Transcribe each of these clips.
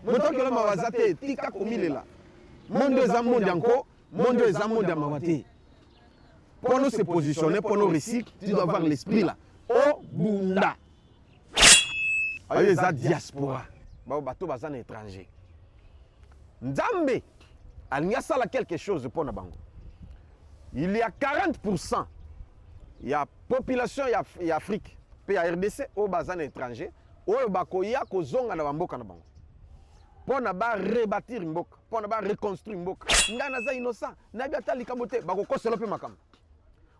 moto ke ma wazate tika komilela monde eza monde encore monde eza monde amawate pour nous se positionner pour nous réussir tu dois avoir l'esprit là oh bunda ayo eza diaspora bato baza na étranger Nzambe alingi asala quelque chose pour na bango il y a 40% il y a population il y a Afrique pe ya RDC o baza na étranger oyo bakoya kozonga na bamboka na bango pona ba rebâtir mboka pona ba reconstruire mboka nga naza innocent na bi atali kamote bakokosela pe makambo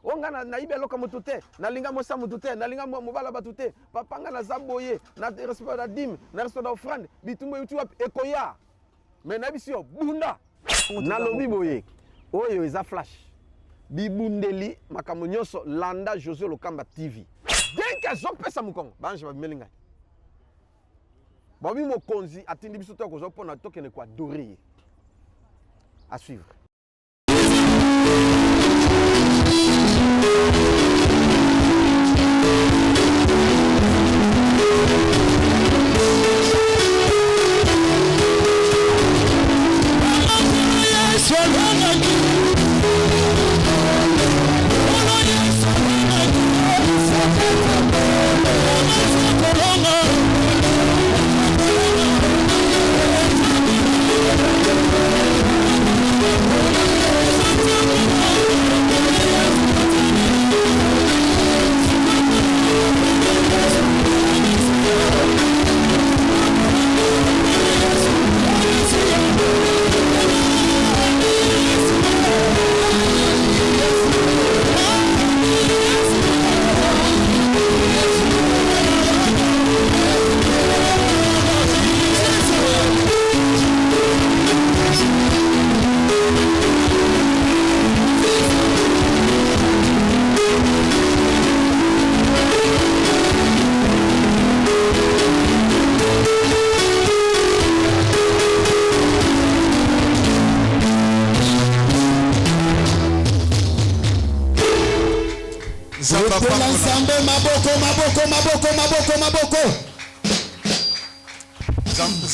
onga na ibe loka mutu te na linga mosa mutu te na linga mobala batu te papa nga na zaboye na respect da dîme na respect da offrande bitumbo yutu ekoya mais na bisio bunda na lobi boye oyo eza flash bibundeli makambo nyonso landa José Lokamba TV dès que azopesa mukongo banje bamelinga Babi mokonzi atindi biso to ko pona tokene ko adorer à suivre.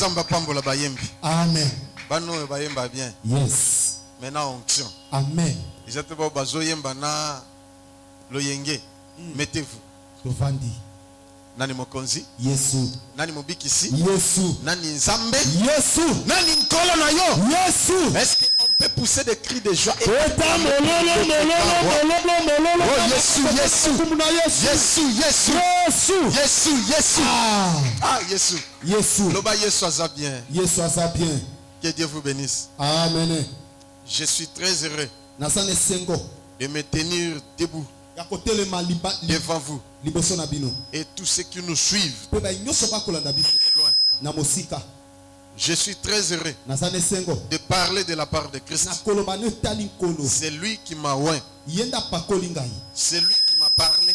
Zamba pambola bayembi. Amen. Bano bayemba bien. Yes. Maintenant onction. Amen. J'étais pas bazoyemba na loyenge. Mettez-vous. Tovandi. Nani mokonzi? Yesu. Nani mobikisi? Yesu. Nani nzambe? Yesu. Nani nkolo na yo? Yesu. Est-ce qu'on peut pousser des cris de joie? Oh Yesu, Yesu. Yesu, Yesu. Yesu. Yesu, Yesu. Ah, Yesu. Yesu. Loba Yesu aza bien. Yesu aza bien. Que Dieu vous bénisse. Amen. Je suis très heureux Nasane sengo. de me tenir debout devant vous et tous ceux qui nous suivent de loin. Je suis très heureux de parler de la part de Christ. C'est lui qui m'a oint. C'est lui qui m'a parlé.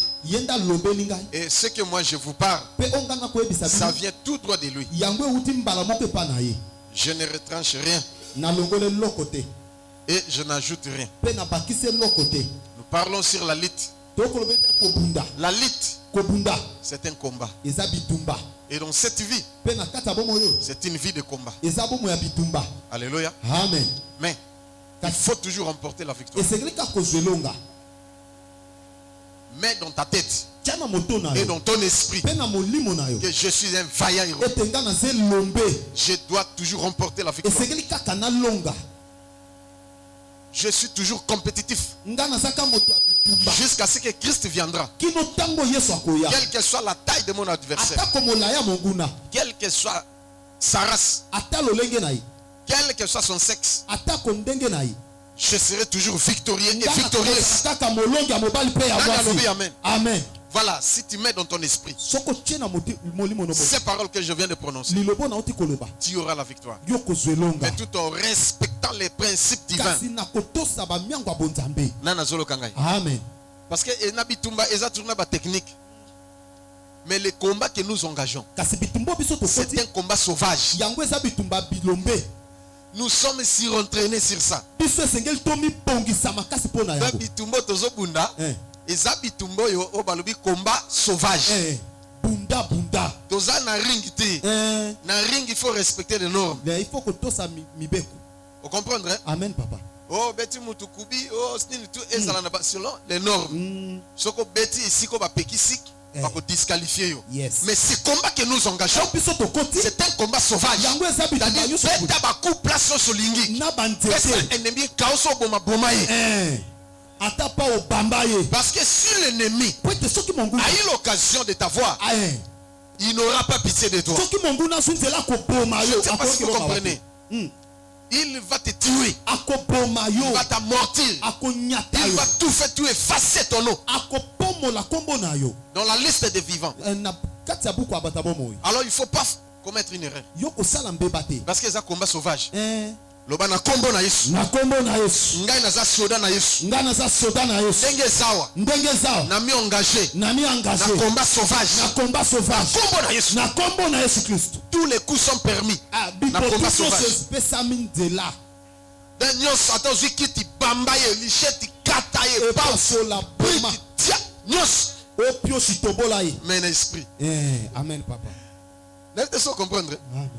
Et ce que moi je vous parle, ça vient tout droit de lui. Je ne retranche rien. Et je n'ajoute rien. Nous parlons sur la lutte. La lutte, c'est un combat. Et dans cette vie, c'est une vie de combat. Alléluia. Amen. Mais il faut toujours remporter la victoire. Mets dans ta tête et dans ton esprit que je suis un vaillant héros. Je dois toujours remporter la victoire. Je suis toujours compétitif jusqu'à ce que Christ viendra. Quelle que soit la taille de mon adversaire, quelle que soit sa race, quel que soit son sexe, je serai toujours victorieux et victorieux. Amen. Amen. Voilà, si tu mets dans ton esprit ces paroles que je viens de prononcer, tu auras la victoire. Mais tout en respectant les principes divins. Amen. Parce que les technique. Mais le combat que nous engageons, c'est un combat sauvage. Nous sommes surentraînés sur ça. Eza bitumbo yo obalobi combat sauvage. Bunda bunda. To Toza na ring te. Na ring il faut respecter les normes. Il faut que tout ça mibeku. Vous comprenez? Amen papa. Oh beti mutu kubi oh style tout ezala na selon les normes. Soko beti ici ko ba pekisik ba ko disqualifier yo. Yes. Mais ce combat que nous engageons, c'est un combat sauvage. C'est beta ba coup place sur lingi. Na bantete. C'est ennemi kaoso boma boma ye. Ata pa o bamba ye. Parce que si l'ennemi a eu l'occasion de t'avoir, il n'aura pas pitié de toi. Je ne sais pas si vous comprenez. Il va te tuer. Il va t'amortir. Il va tout faire, tout effacer ton nom dans la liste des vivants. Alors il ne faut pas commettre une erreur. Parce que c'est un combat sauvage. Loba na kombo na Yesu. Na kombo na Yesu. Ngai naza soda na Yesu. Ngai naza soda na Yesu. Ndenge zawa. Ndenge zawa. Na mi engagé. Na mi engagé. Na combat sauvage. Na combat sauvage. Na kombo na Yesu. Na kombo na Yesu Christ. Tous les coups sont permis. Na combat sauvage. Nyos atozwi kiti bamba ye licheti kata ye pa sola boma. Nyos. Opio sitobola ye. Mais l'esprit. Amen papa. N'est-ce pas comprendre? Amen.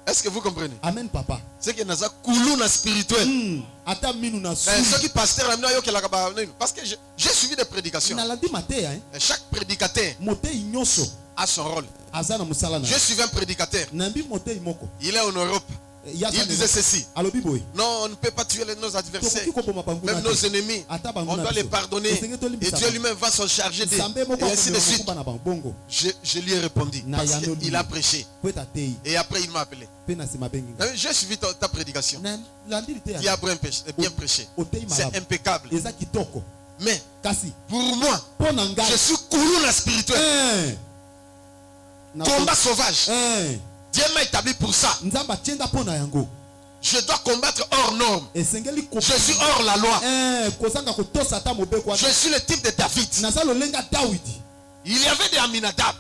Est-ce que vous comprenez? Amen papa. C'est que naza kuluna spirituel. Ce qui pasteur parce que j'ai suivi des prédications. Chaque prédicateur a son rôle. Je suis un prédicateur. Il est en Europe. Il disait ceci. Non, on ne peut pas tuer nos adversaires, même nos ennemis. On doit les pardonner. Et Dieu lui-même va s'en charger d'eux. Et ainsi de suite. Je lui ai répondu. Parce qu'il a prêché. Et après, il m'a appelé. J'ai suivi ta prédication. Tu as bien prêché. C'est impeccable. Mais pour moi, je suis Koulouna spirituel. Combat sauvage. Dieu m'a établi pour ça. Je dois combattre hors norme. Je suis hors la loi. Je suis le type de David. Il y avait des Aminadab.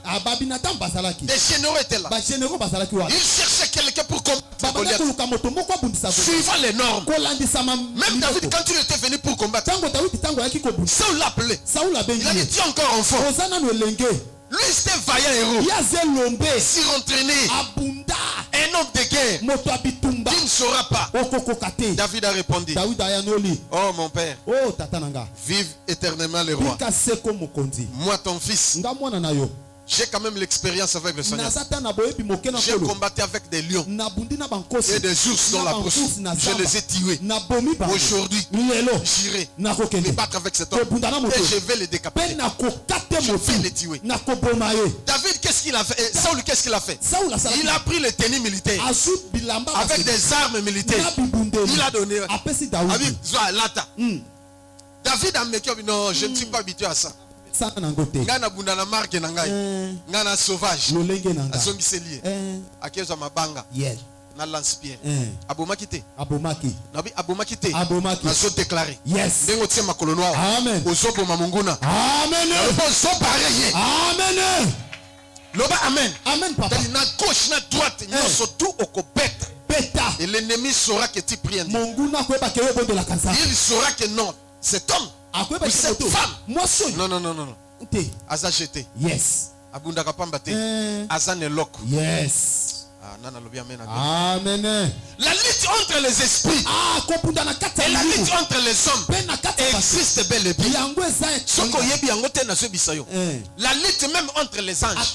Des généraux étaient là. Ils cherchaient quelqu'un pour combattre Goliath. Suivant les normes. Même David, quand il était venu pour combattre, Saul l'a appelé. Il a dit, tu es encore enfant. Lui, c'était un vaillant héros. Surentraîné. Un homme de guerre. Qui ne saura pas. David a répondu. Oh mon père. Vive éternellement le roi. Moi ton fils. J'ai quand même l'expérience avec le Seigneur. J'ai combattu avec des lions et des ours dans la brousse. Je les ai tués. Aujourd'hui, j'irai me battre avec cet homme et je vais les décapiter. Je vais les tuer. David, qu'est-ce qu'il a fait? Saul, qu'est-ce qu'il a fait? Il a pris les tenues militaires avec des armes militaires. Il a donné. David a dit non, je ne suis pas habitué à ça. Ngana bunda na marque na ngai. Ngana sauvage. Azongi selie. Akezo mabanga. Na lance-pierre. Abomaki te. Nabi abomaki te. Nazo déclarer. Yes. Ndengo tie makolo noir. Amen. Ozobo mamunguna. Amen. Ozo pareil. Amen. Loba amen. Amen papa. Na gauche na droite, nyonso tout okobeta. Et l'ennemi saura que tu pries. Il saura que non, cet homme, cette femme, non. Aza jeté. Yes. Abunda kapamba te. Aza ne loko. Yes. Amen. La lutte entre les esprits et la lutte entre les hommes existe bel et bien. La lutte même entre les anges.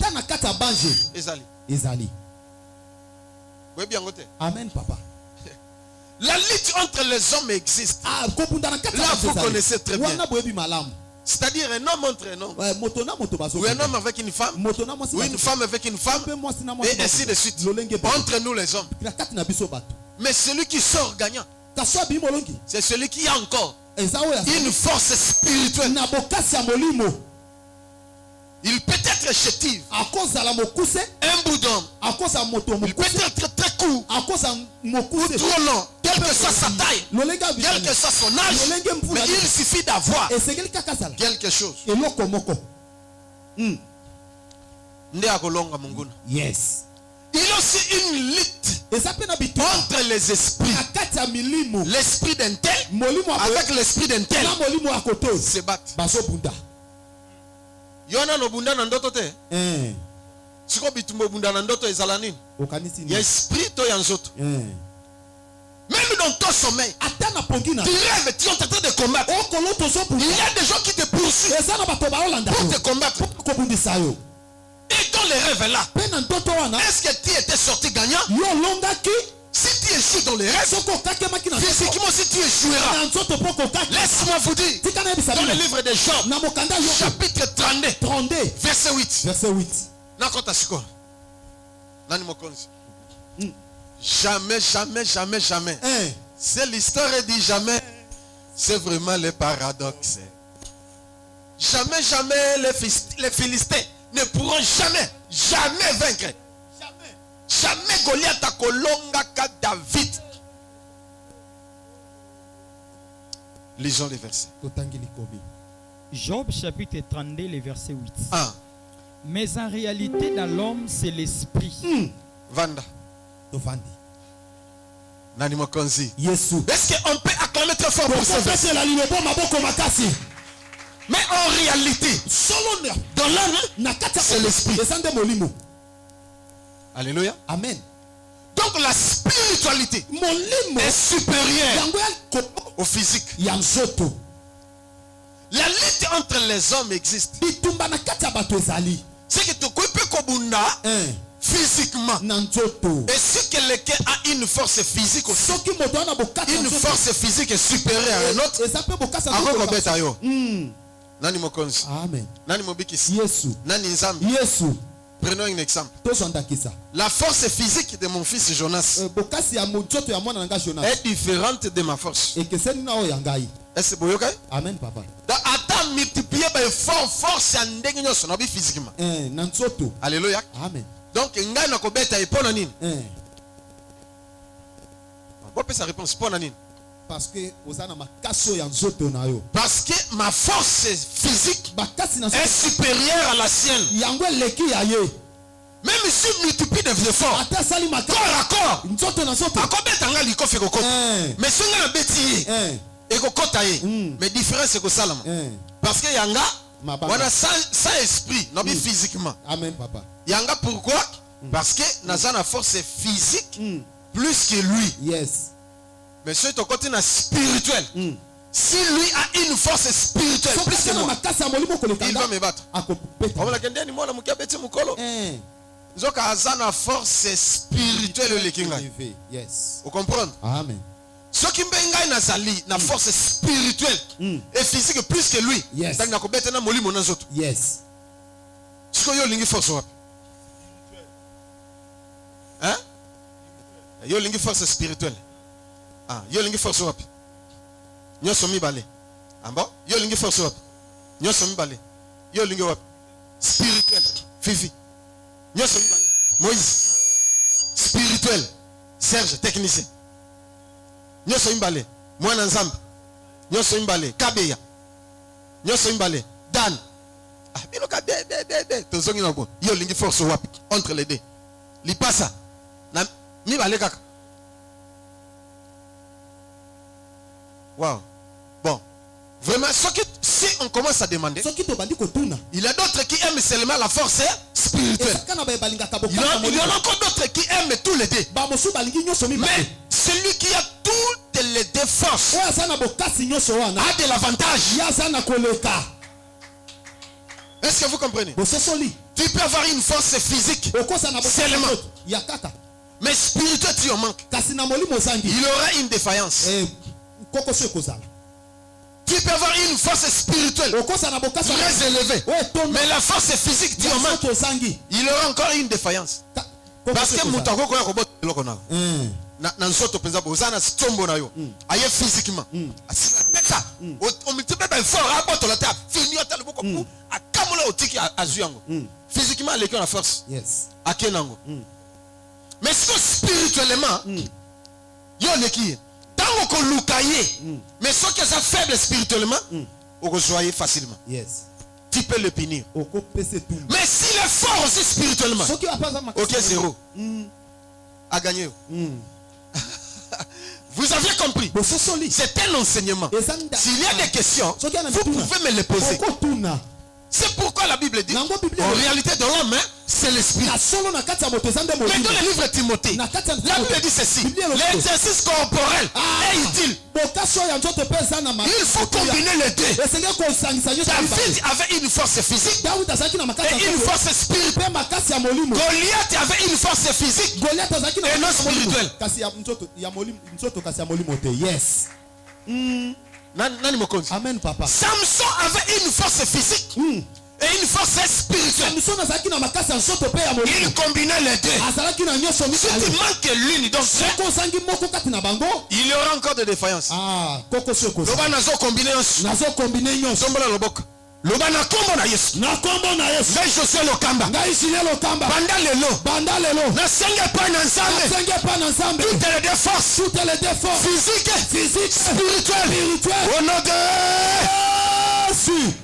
Ezali. Amen papa. La lutte entre les hommes existe. Là vous connaissez très bien. C'est-à-dire un homme entre un homme. Ou un homme avec une femme. Ou une femme avec une femme. Et ainsi de suite. Entre nous les hommes. Mais celui qui sort gagnant, c'est celui qui a encore une force spirituelle. Il peut être chétif. Un bout d'homme. Il peut être très court. Ou trop long. Quelle que soit sa taille. Quel que soit son âge. Mais il suffit d'avoir quelque chose. Yes. Il y a aussi une lutte entre les esprits. L'esprit d'un tel avec l'esprit d'un tel se battent. Yona no bunda na ndoto te. siko bitumbo bunda na ndoto ezala nini? Ya esprit to ya nzoto. Même dans ton sommeil, tu rêves, tu es en train de combattre. Il y a des gens qui te poursuivent pour te combattre. Et dans les rêves là, est-ce que tu étais sorti gagnant? Si tu échoues dans les rêves, physiquement si tu échoueras. Laisse-moi vous dire, dans le livre de Job, chapitre 32, verset 8. Nakota siko. Nani mokonzi. Jamais, jamais, jamais, jamais. C'est l'histoire dit jamais. C'est vraiment le paradoxe. Jamais, jamais les Philistins ne pourront jamais vaincre. Jamais Goliath a kolonga ka David. Lisons les versets. Job chapitre 32, le verset 8. Ah. Mais en réalité, dans l'homme, c'est l'esprit. Vanda. Nani mokonzi. Yesu. Est-ce qu'on peut acclamer très fort pour ce verset? Mais en réalité, dans l'homme, c'est l'esprit. Alléluia. Amen. Donc la spiritualité est supérieure au physique. La lutte entre les hommes existe. C'est que tu peux kobunda physiquement. Et si quelqu'un a une force physique aussi, une force physique est supérieure à un autre. Nani mokonzi. Amen. Nani mobikisi. Yesu. Nani nzambi. Yesu. Prenons un exemple. La force physique de mon fils Jonas est différente de ma force. Est-ce que vous voyez? Amen, papa. Attends, multiplier par force et en physiquement. Alléluia. Amen. Donc, ngai na kobeta epona nini? Bon, sa réponse pona nini? Parce que ma force physique est supérieure à la sienne. Même si je multiplie des efforts, corps à corps, mais si on a bêtisier, mais différence c'est que ça. Parce que yanga, on a sans esprit, non physiquement. Amen, papa. Yanga pourquoi? Parce que nous avons une force physique plus que lui. Yes. Mais si ton côté spirituel, si lui a une force spirituelle plus que moi, il va me battre. Force spirituelle. Yes. Vous comprenez? Amen. Ce qui m'a une force spirituelle et physique plus que lui, yes. Yes. Ce que vous force. Hein? Vous avez une force spirituelle. Ah, yo lingi force wapi? Nyoso mi bale. Amba? Yo lingi force wapi? Nyoso mi bale. Yo lingi wapi? Spirituel. Fifi. Nyoso mi bale. Moïse. Spirituel. Serge, technicien. Nyoso mi bale. Mwana nzambe. Nyoso mi bale. Kabeya. Nyoso mi bale. Dan. Ah, bino ka de. Tozongi na ko. Yo lingi force wapi? Entre les deux. Li passa. Na mi bale kaka. Wow. Bon. Vraiment, si on commence à demander, il y a d'autres qui aiment seulement la force spirituelle. Il y en a encore d'autres qui aiment tous les deux. Mais celui qui a toutes les deux forces a de l'avantage. Est-ce que vous comprenez? Tu peux avoir une force physique seulement. Mais spirituel, tu en manques. Il aura une défaillance. Tu peux avoir une force spirituelle très élevée, mais la force physique, tu en manques. Il aura encore une défaillance. Parce que Moutako koya kobot lokona. Na nsoto penza bozana stombo na yo. Aye physiquement. Asina peka. On multiplie par fort rapport la table. Fini atal boko pour akamola otiki azuyango. Physiquement les la force. Yes. Akenango. Mais spirituellement, yo leki. Tant qu'on loukaye, mais ceux qui sont faibles spirituellement, on peut joyer facilement. Yes. Tu peux le punir. Mais s'il est fort aussi spirituellement, ok, zéro. A gagné. Vous avez compris? C'est un enseignement. S'il y a des questions, vous pouvez me les poser. C'est pourquoi la Bible dit, en réalité de l'homme, c'est l'esprit. Mais dans le livre de Timothée, la Bible dit ceci. L'exercice corporel est utile. Il faut combiner les deux. David avait une force physique et une force spirituelle. Goliath avait une force physique et non spirituelle. Yes. Amen, papa. Samson avait une force physique et une force spirituelle. Il combinait les deux. Si tu manques l'une d'entre eux, il y aura encore de défaillances. Loba nazo combiner Loba na kombo na Yesu. Ngai Josué Lokamba. Banda lelo. Na senge pa na Nzambe. Toutes les forces. Physique. Spirituelle. Au nom de Jésus.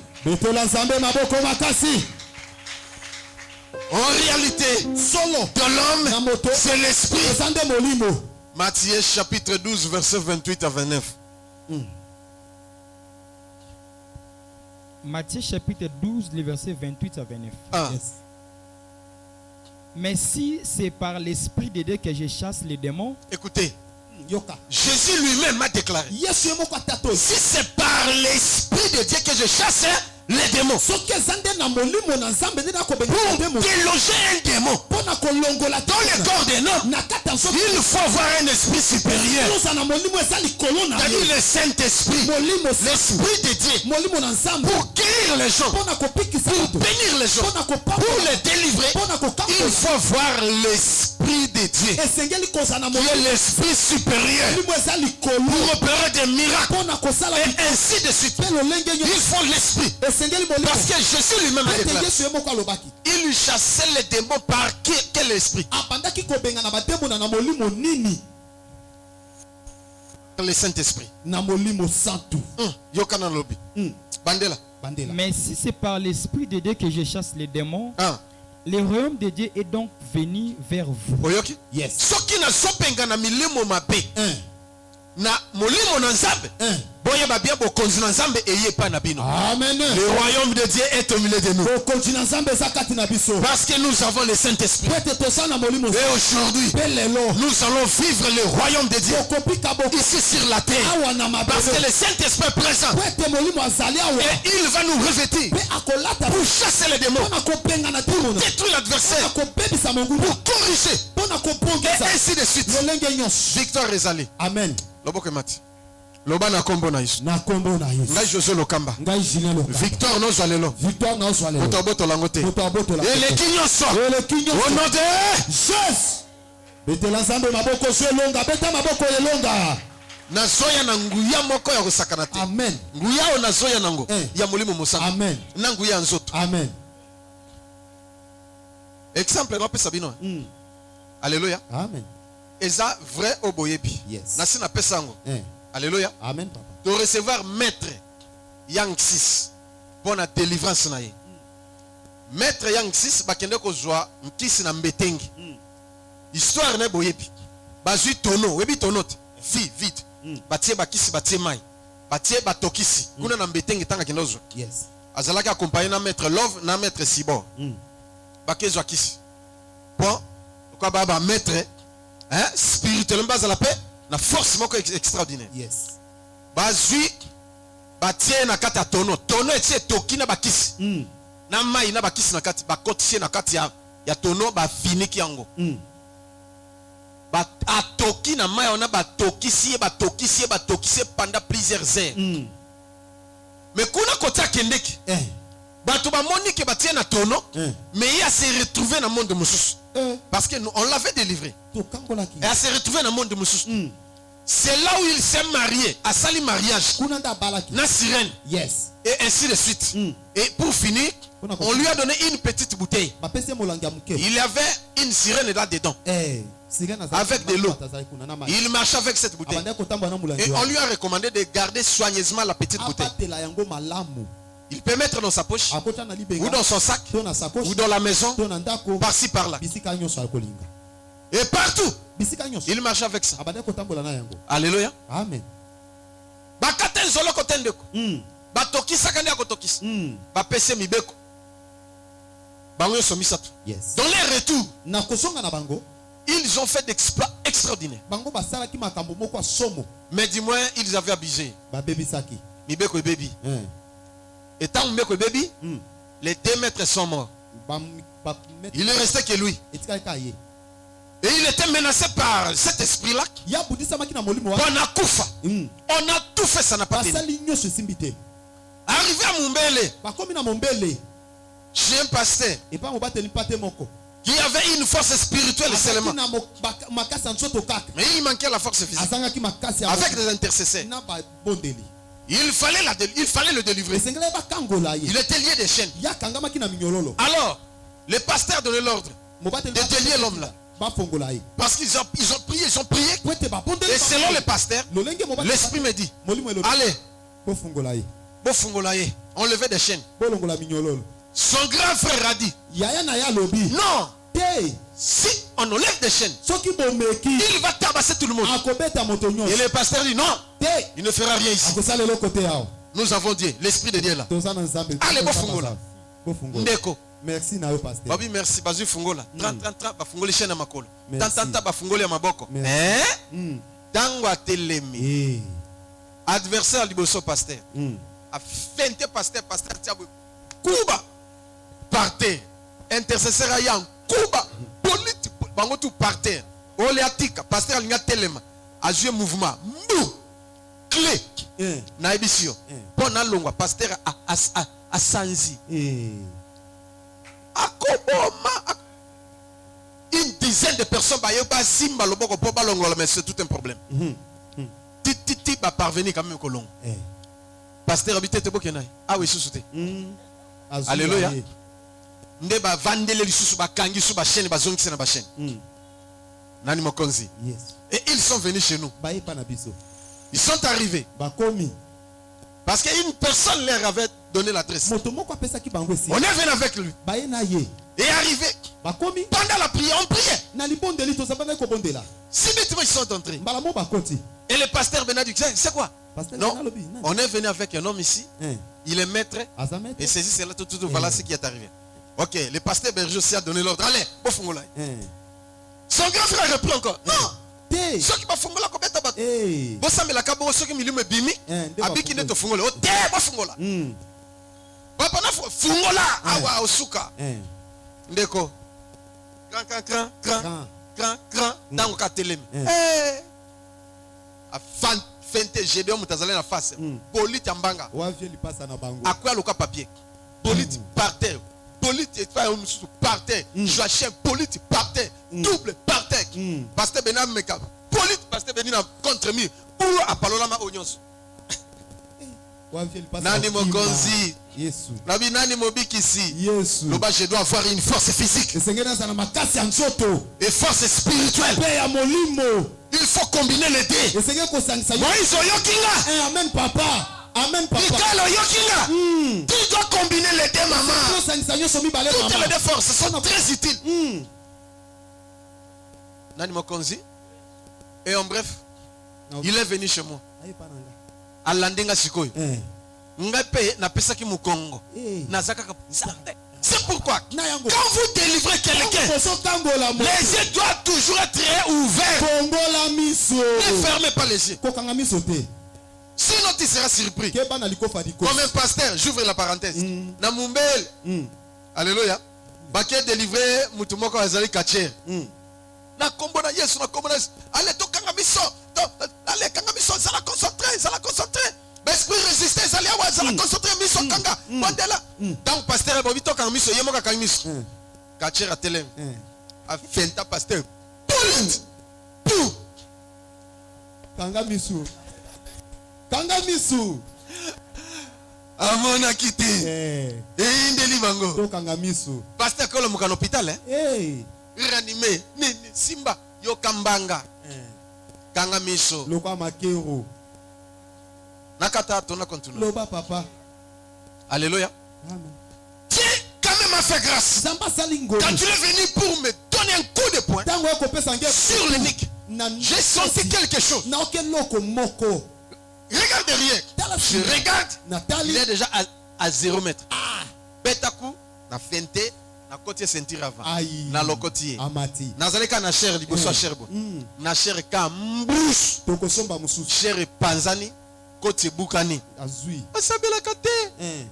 En réalité, de l'homme, c'est l'esprit. Matthieu chapitre 12, verset 28 à 29. Matthieu chapitre 12, les versets 28 à 29. Yes. Mais si c'est par l'esprit de Dieu que je chasse les démons, écoutez, Jésus lui-même a déclaré, si c'est par l'esprit de Dieu que je chasse les démons, pour déloger un démon dans le corps d'un homme, il faut avoir un esprit supérieur, c'est-à-dire le Saint-Esprit, l'Esprit de Dieu, pour guérir les gens, pour bénir les gens, pour les délivrer. Il faut voir l'Esprit de Dieu, qui est l'Esprit supérieur, pour opérer des miracles et ainsi de suite. Il faut l'Esprit. Parce que Jésus lui-même a déclaré, il chassait les démons par quel esprit? Le Saint-Esprit. Bandela. Mais si c'est par l'esprit de Dieu que je chasse les démons, le royaume de Dieu est donc venu vers vous. Yes. Na molimo na Nzambe boye ba bien bokonzi na Nzambe eye pa na bino. Amen. Le royaume de Dieu est au milieu de nous. Parce que nous avons le Saint-Esprit. Et aujourd'hui, nous allons vivre le royaume de Dieu ici sur la terre. Parce que le Saint-Esprit est présent. Et il va nous revêtir pour chasser les démons, pour détruire l'adversaire, pour corriger. Et ainsi de suite. Victoire est allée. Amen. Loboke mati. Loba na kombo na Yesu. Ngai Josué Lokamba. Victoire no zalelo. Boto langote. Et les kinyonso. Au nom de Jésus. Betela Nzambe maboko so elonga, beta maboko elonga. Nazoya na nguya moko ya kosakana te. Amen. Nguya o nazoya nango ya molimo mosaka. Amen. Na nguya nzoto. Amen. Exemple na pesa bino. Alléluia. Amen. Eza vrai oboyebi. Yes. Na sina pesa ngo. Alléluia. Amen papa. De recevoir maître Yang 6 pour la délivrance na ye. Maître Yang 6 bakende ko zwa mkisi na mbetengi. Histoire na boyebi. Bazui tono, webi tonote. Fi vite. Batie bakisi batie mai. Batie batokisi. Kuna na mbetengi tanga kindozo. Yes. Azalaka accompagné na maître Love na maître Sibor. Bakezwa kisi. Bon, quoi baba maître spirituellement base à la paix, na force moko extraordinaire. Yes. Bazui batie na kata tono etie toki na bakisi. Na mai na bakisi na kati bakotisi na kati ya tono ba finiki yango. Ba atoki na mai ona batokisi pendant plusieurs heures. Mais kuna kota kendeki. Bato ba monike batie na tono, mais il a se retrouvé dans le monde de Moussous. Parce que nous, on l'avait délivré. Et elle s'est retrouvée dans le monde de Moussous. C'est là où il s'est marié, à Sali mariage. Na sirène. Yes. Et ainsi de suite. Et pour finir, on lui a donné une petite bouteille. Il y avait une sirène là-dedans. Avec de l'eau. Il marchait avec cette bouteille. Et on lui a recommandé de garder soigneusement la petite bouteille. Il peut mettre dans sa poche, ou dans son sac, ou dans la maison, par-ci par-là. Et partout, il marche avec ça. Alléluia. Amen. Bakaten zolo kotendeko. Batoki sakandi akotokis. Bapese mibeko. Yes. Dans les retours, Na kosonga na bango. ils ont fait d'exploits extraordinaires. Bango basala ki makambo moko somo. Mais dis-moi, ils avaient abusé. Ba baby saki. Mibeko et baby. Et tant Mibeko et baby, les 2 maîtres sont morts. Il ne restait que lui. Et il était menacé par cet esprit-là. On a tout fait. On a tout fait, ça n'a pas tenu. Arrivé à Mumbele, j'ai un pasteur qui avait une force spirituelle seulement. Mais il manquait la force physique. Avec des intercesseurs. Il fallait le délivrer. Il était lié des chaînes. Alors, les pasteurs donnaient l'ordre de délier l'homme là. Parce qu'ils ont prié. Et selon les pasteurs, l'esprit me dit, allez, on levait des chaînes. Son grand frère a dit, non, si on enlève des chaînes, il va tabasser tout le monde. Et le pasteur dit, non, il ne fera rien ici. Nous avons Dieu, l'esprit de Dieu là. Allez, Bofungola. Ndeko. Merci na yo pasteur. Babi merci bazu fungola. 30 ba fungoli chaîne na makolo. Tantanta ba fungoli ya maboko. Tango atelemi. Adversaire liboso pasteur. A fente pasteur tiabo. Kuba. Par terre. Intercesseur ayant Kuba. Politique bango tout par terre. Oleatika pasteur linga telema. A jouer mouvement. Mou. Clé. Na ebisio. Pona longwa pasteur a sanzi. Une dizaine de personnes mais c'est tout un problème. Titi va parvenir quand même colon. Pasteur habité te bokenai. Ah oui, sous-souté. Alléluia. Ndeba vandele lisusu ba kangi su ba chaîne ba zongi na ba chaîne. Nani mokonzi. Et ils sont venus chez nous. Ils sont arrivés. Parce qu'une personne leur avait donné l'adresse. On est venu avec lui. Et arrivé. Pendant la prière, on priait. Si bêtement ils sont entrés. Et le pasteur Benadi dit, c'est quoi? Non, on est venu avec un homme ici. Il est maître. Et ceci, c'est là, tout, voilà ce qui est arrivé. Ok, le pasteur Berger aussi a donné l'ordre. Allez, au fond là. Son grand frère reprend encore. Non. Ceux qui vont faire la cobette à battre. Vous savez la cabo, ceux qui me bimi. Abiki ne te font le. Té, vous font là. Papa na font là. Awa osuka. Ndeko. Grand. Dans le katelem. A fente Gédéon mutazale na face. Polite ambanga. Akwa loka papier. Polite par terre. Polite par terre. Joachim polite par terre. Double par terre. Pasteur Benam Meka. Polite pasteur Benina contre moi. Ou a palola ma onyos. Nani mokonzi. Nabi nani mobiki ici. Loba je dois avoir une force physique. Et force spirituelle. Il faut combiner les deux. Moïse Oyokinga. Amen papa. Amen papa. Tu dois combiner les deux maman. Toutes les deux forces sont très utiles. Nani mokonzi. Et en bref, il est venu chez moi. À Landinga Sikoy. Ngape na pesa ki mukongo. Nazaka c'est pourquoi quand vous délivrez quelqu'un, les yeux doivent toujours être ouverts. Ne fermez pas les yeux. Sinon tu seras surpris. Comme un pasteur, j'ouvre la parenthèse. Na Mumbele. Alléluia. Baké délivré mutumoko azali kacher. Na kombona Yesu na kombona Yesu. Allez to kanga miso. Allez kanga miso, ça la concentrer. L'esprit résisté, ça la concentrer miso kanga. Mandela. Donc pasteur bobi to kanga miso, yemoka kanga miso. Kacher a telem. A fenta pasteur. Tout. Kanga miso. Amona kiti. Indeli bango. To kanga miso. Pasteur kolo muka hôpital ranimé simba yo kambanga kanga miso loka makero nakata tona continue loba papa. Alléluia. Amen. Dieu quand même a fait grâce. Quand tu es venu pour me donner un coup de poing sur le nick, j'ai senti quelque chose. Regarde derrière. Je regarde. Il est déjà à 0 mètre. Betaku na fente na côté sentir avant Aïe. na lokotier Amati. nazaleka na chair liboso cherbo na chair ka mbus Tokosomba mususu. chair panzani côté bukani Azui. asabelaka te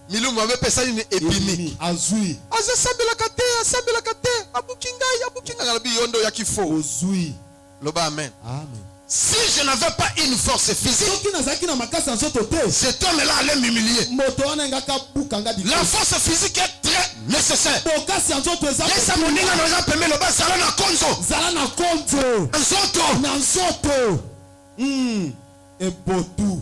milumu abepesani ne epimi Azui. asabelaka te abukinga ngalabi yondo ya kifo Ozui. loba amen. Amen. Si je n'avais pas une force physique, cet homme-là allait m'humilier. La force physique est très nécessaire. Laisse mon ninga dans un pemé, le bas, ça na konzo. Zalana konzo. Nanzoto. Et botou.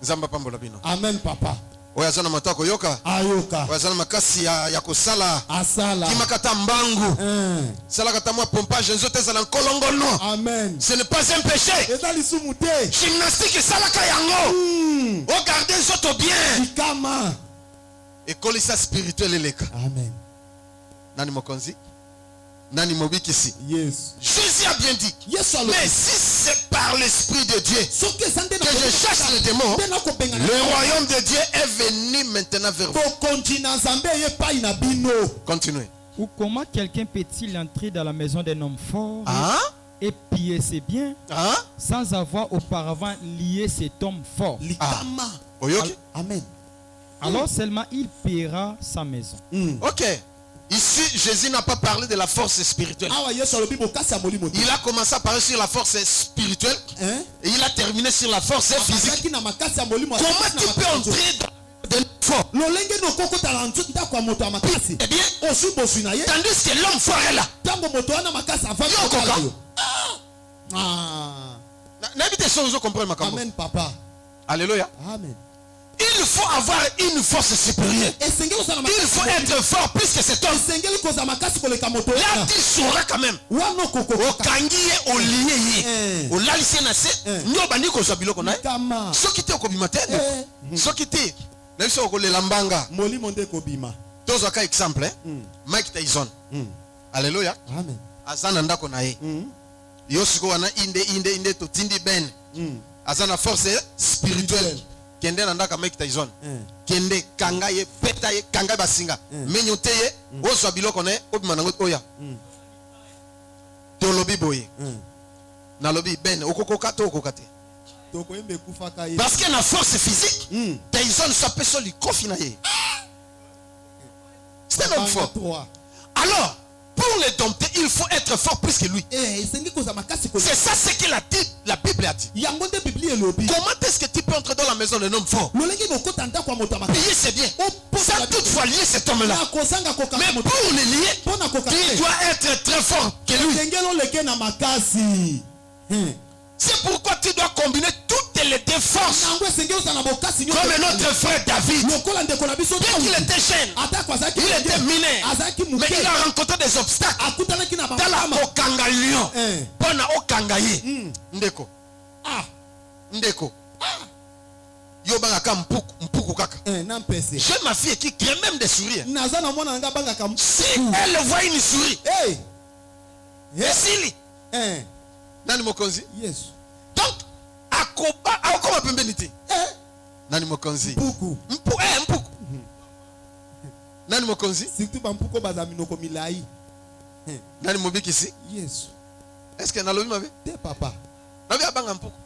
Zamba pambola bino. Amen, papa. Oyazana matako yoka. Ayoka. Oyazana makasi ya kosala. Asala. Kimakata mbangu. Sala kata moi pompage nzote zala nkolongono. Amen. Ce n'est pas un péché. Gymnastique salaka yango. Regardez nzoto bien. Ikama. École ça spirituelle eleka. Amen. Nani mokonzi? Nani mobikisi? Yes. Jésus a bien dit. Yes, mais si c'est par l'Esprit de Dieu que je chasse les démons, le royaume de Dieu est venu maintenant vers vous. Continuez. Ou comment quelqu'un peut-il entrer dans la maison d'un homme fort et piller ses biens sans avoir auparavant lié cet homme fort? Amen. Alors seulement il paiera sa maison. Ok. Ici, Jésus n'a pas parlé de la force spirituelle. Il a commencé à parler sur la force spirituelle et il a terminé sur la force physique. Comment tu peux entrer dans le fort? Eh bien, tandis que l'homme fort est là. Amen, papa. Alléluia. Amen. Il faut avoir une force supérieure. Il faut être fort plus que cet homme. Là, tu sauras quand même. Au kangiye, au lié, au lalisé nassé. Nous, bandi ko zabiloko na. Ce qui était au kobimate. Ce qui était. Même si on le lambanga. Moli monde kobima. Tous aucun exemple. Mike Tyson. Alléluia. Amen. Azana ndako na ye. Yosiko wana inde to tindi ben. Azana force spirituelle. Kende nandaka Mike Tyson. Kende kanga ye peta ye kanga basinga. Menyote ye ozo biloko ne obima nango oya. Tolobi boye. Na lobi ben okokoka to okokate. Parce que la force physique, Tyson s'appelle sur le confina ye. C'est un homme fort. Alors, pour le dompter, il faut être fort plus que lui. C'est ça ce que la Bible a dit. Comment est-ce que tu peux entrer dans la maison d'un homme fort? Lier c'est bien. Sans toutefois lier cet homme-là. Mais pour le lier, tu dois être très fort que lui. C'est pourquoi tu dois combiner toutes les deux forces. Comme notre frère David. Bien qu'il était jeune, il était mineur, mais il a rencontré des obstacles. Dans la Okanga Lion. Pona Okanga Ye. Ndeko. Ndeko. Yobanga ka mpuku kaka. J'ai ma fille qui crée même des souris. Si elle voit une souris. Esili. Nani mokonzi? Yes. Donc, akoma pembeniti. Nani mokonzi? Mpuku. Mpuku. Nani mokonzi? Surtout bampuko bazaminoko milai. Nani mobikisi? Yes. Est-ce que nalobi mabe? Te papa. Nabi abanga mpuku.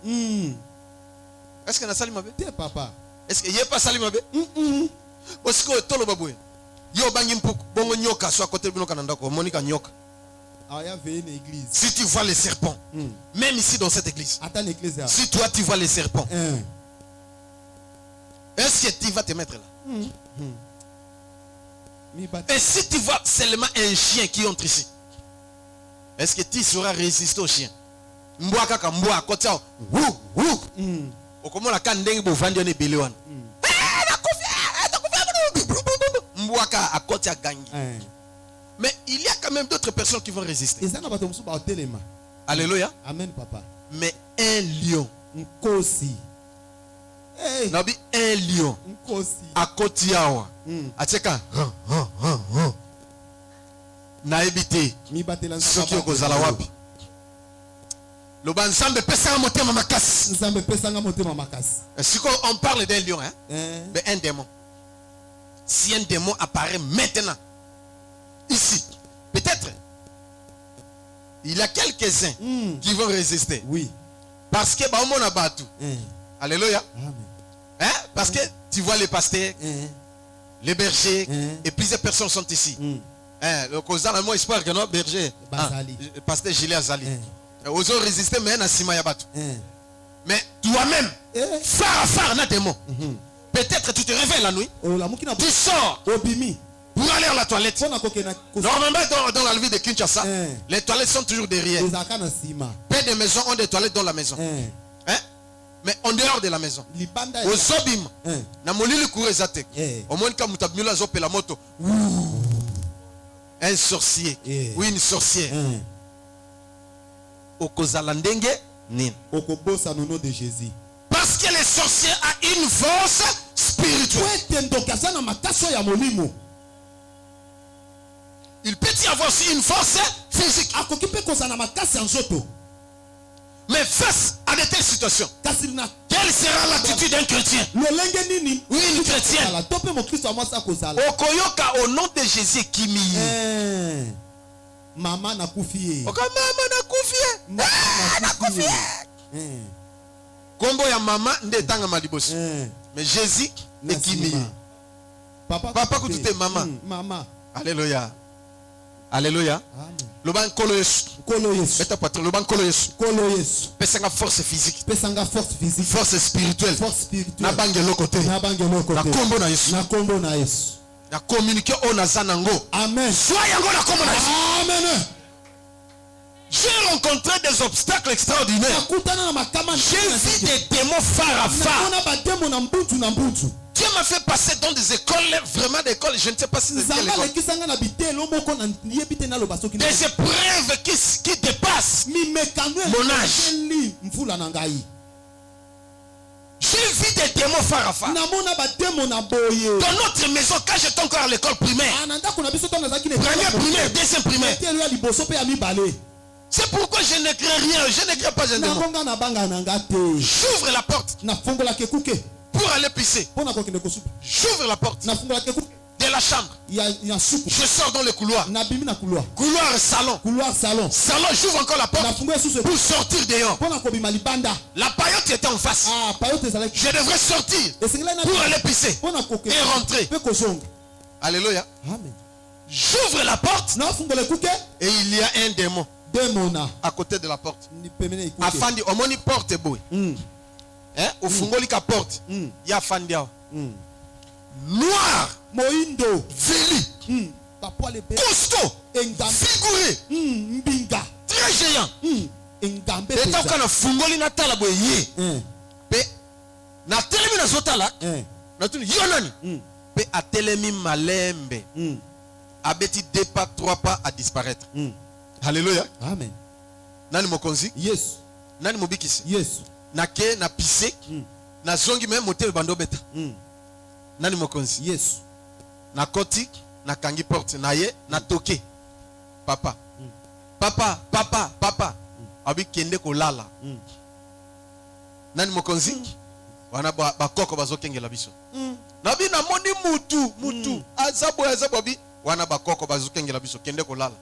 Est-ce que nasali mabe? Te papa. Est-ce que yé pas sali mabe? Osiko tolo babwe. Yo bangi mpuku. Bongo nyoka so akote binoka nandako. Monika nyoka. Si tu vois les serpents, même ici dans cette église, si toi tu vois les serpents, est-ce que tu vas te mettre là? Et si tu vois seulement un chien qui entre ici, est-ce que tu sauras résister au chien? Mboa kaka mboa kotia okomo la kandenge bo vandi ne belewan. Mboa ka akotia gangi. Mais il y a quand même d'autres personnes qui vont résister. Alléluia. Amen, papa. Mais un lion. Nabi un lion. A Kotiawa. A Tcheka. Na ebité. Soki okozala wapi. Le banzambe pesa motema makasi. Nzambe pesa motema makasi. Si on parle d'un lion, mais un démon. Si un démon apparaît maintenant, ici il y a quelques-uns qui vont résister. Oui. Parce que bah on a battu. Alléluia. Amen. Hein? Parce que tu vois les pasteurs, les bergers, et plusieurs personnes sont ici. Le causal, moi, espoir que non, berger. Pasteur Gilet Azali. Aux autres résister, mais un Sima Yabatou. Mais toi-même, phare, n'a des mots. Peut-être tu te réveilles la nuit. Tu sors pour aller à la toilette. Normalement, dans la vie de Kinshasa, les toilettes sont toujours derrière. Peu de maisons ont des toilettes dans la maison. Hein? Mais en dehors de la maison. Au Zobim, na molili kurezatek. Au moins quand mutabmula zope la moto. Un sorcier ou une sorcière. Au Kozalandenge, nin. Au Kobosa no nom de Jésus. Parce que les sorciers ont une force spirituelle. Il peut y avoir aussi une force physique. Mais face à de telles situations, quelle sera l'attitude d'un chrétien? Oui, une chrétienne. Okoyoka au nom de Jésus qui m'y. Maman n'a koufié. Maman n'a koufié. Kombo ya maman ndetanga malibos. Mais Jésus est qui m'y. Papa koutute maman. Maman. Alléluia. Alléluia. Le ban kolo Yesu. Beta patron, le ban kolo Yesu. Pesanga force physique. Force spirituelle. Na bangelo côté. Na kombo na Yesu. Na communiquer au nazanango. Amen. Sois yango na kombo na Yesu. Amen. J'ai rencontré des obstacles extraordinaires. J'ai vu des démons phare à phare. Dieu m'a fait passer dans des écoles, vraiment des écoles, je ne sais pas si c'est des épreuves qui dépassent mon âge. J'ai vu des démons phare à phare. Dans notre maison, quand j'étais encore à l'école primaire, première, deuxième primaire, c'est pourquoi je n'écris rien, je n'écris pas un démon. J'ouvre la porte pour aller pisser. J'ouvre la porte de la chambre. Je sors dans le couloir. Couloir salon. Salon, j'ouvre encore la porte pour sortir dehors. La paillote était en face. Je devrais sortir pour aller pisser et rentrer. Alléluia. J'ouvre la porte et il y a un démon à côté de la porte. Afandi, au moins une porte boy. Au fungoli ka porte. Ya afandi. Noir, Moindo, velu, costaud, figuré, très géant. Et tant qu'on a fungoli na tala boy ye. Pe na telemi na zotala. Na tuni yonani. Pe a telemi malembe. Abeti 2 pas 3 pas à disparaître. Alléluia. Amen. Nani mokonzi? Yes. Nani mobikisi? Yes. Na ke na pisse. Na zongi même motel bando beta. Nani mokonzi? Yes. Na koti, na kangi porte na ye, na toke. Papa. Papa. Abi kende ko lala. Nani mokonzi? Wana ba koko bazo kengela biso. Nabi na moni mutu. Azabo bi. Wana ba koko bazo kengela biso kende ko lala.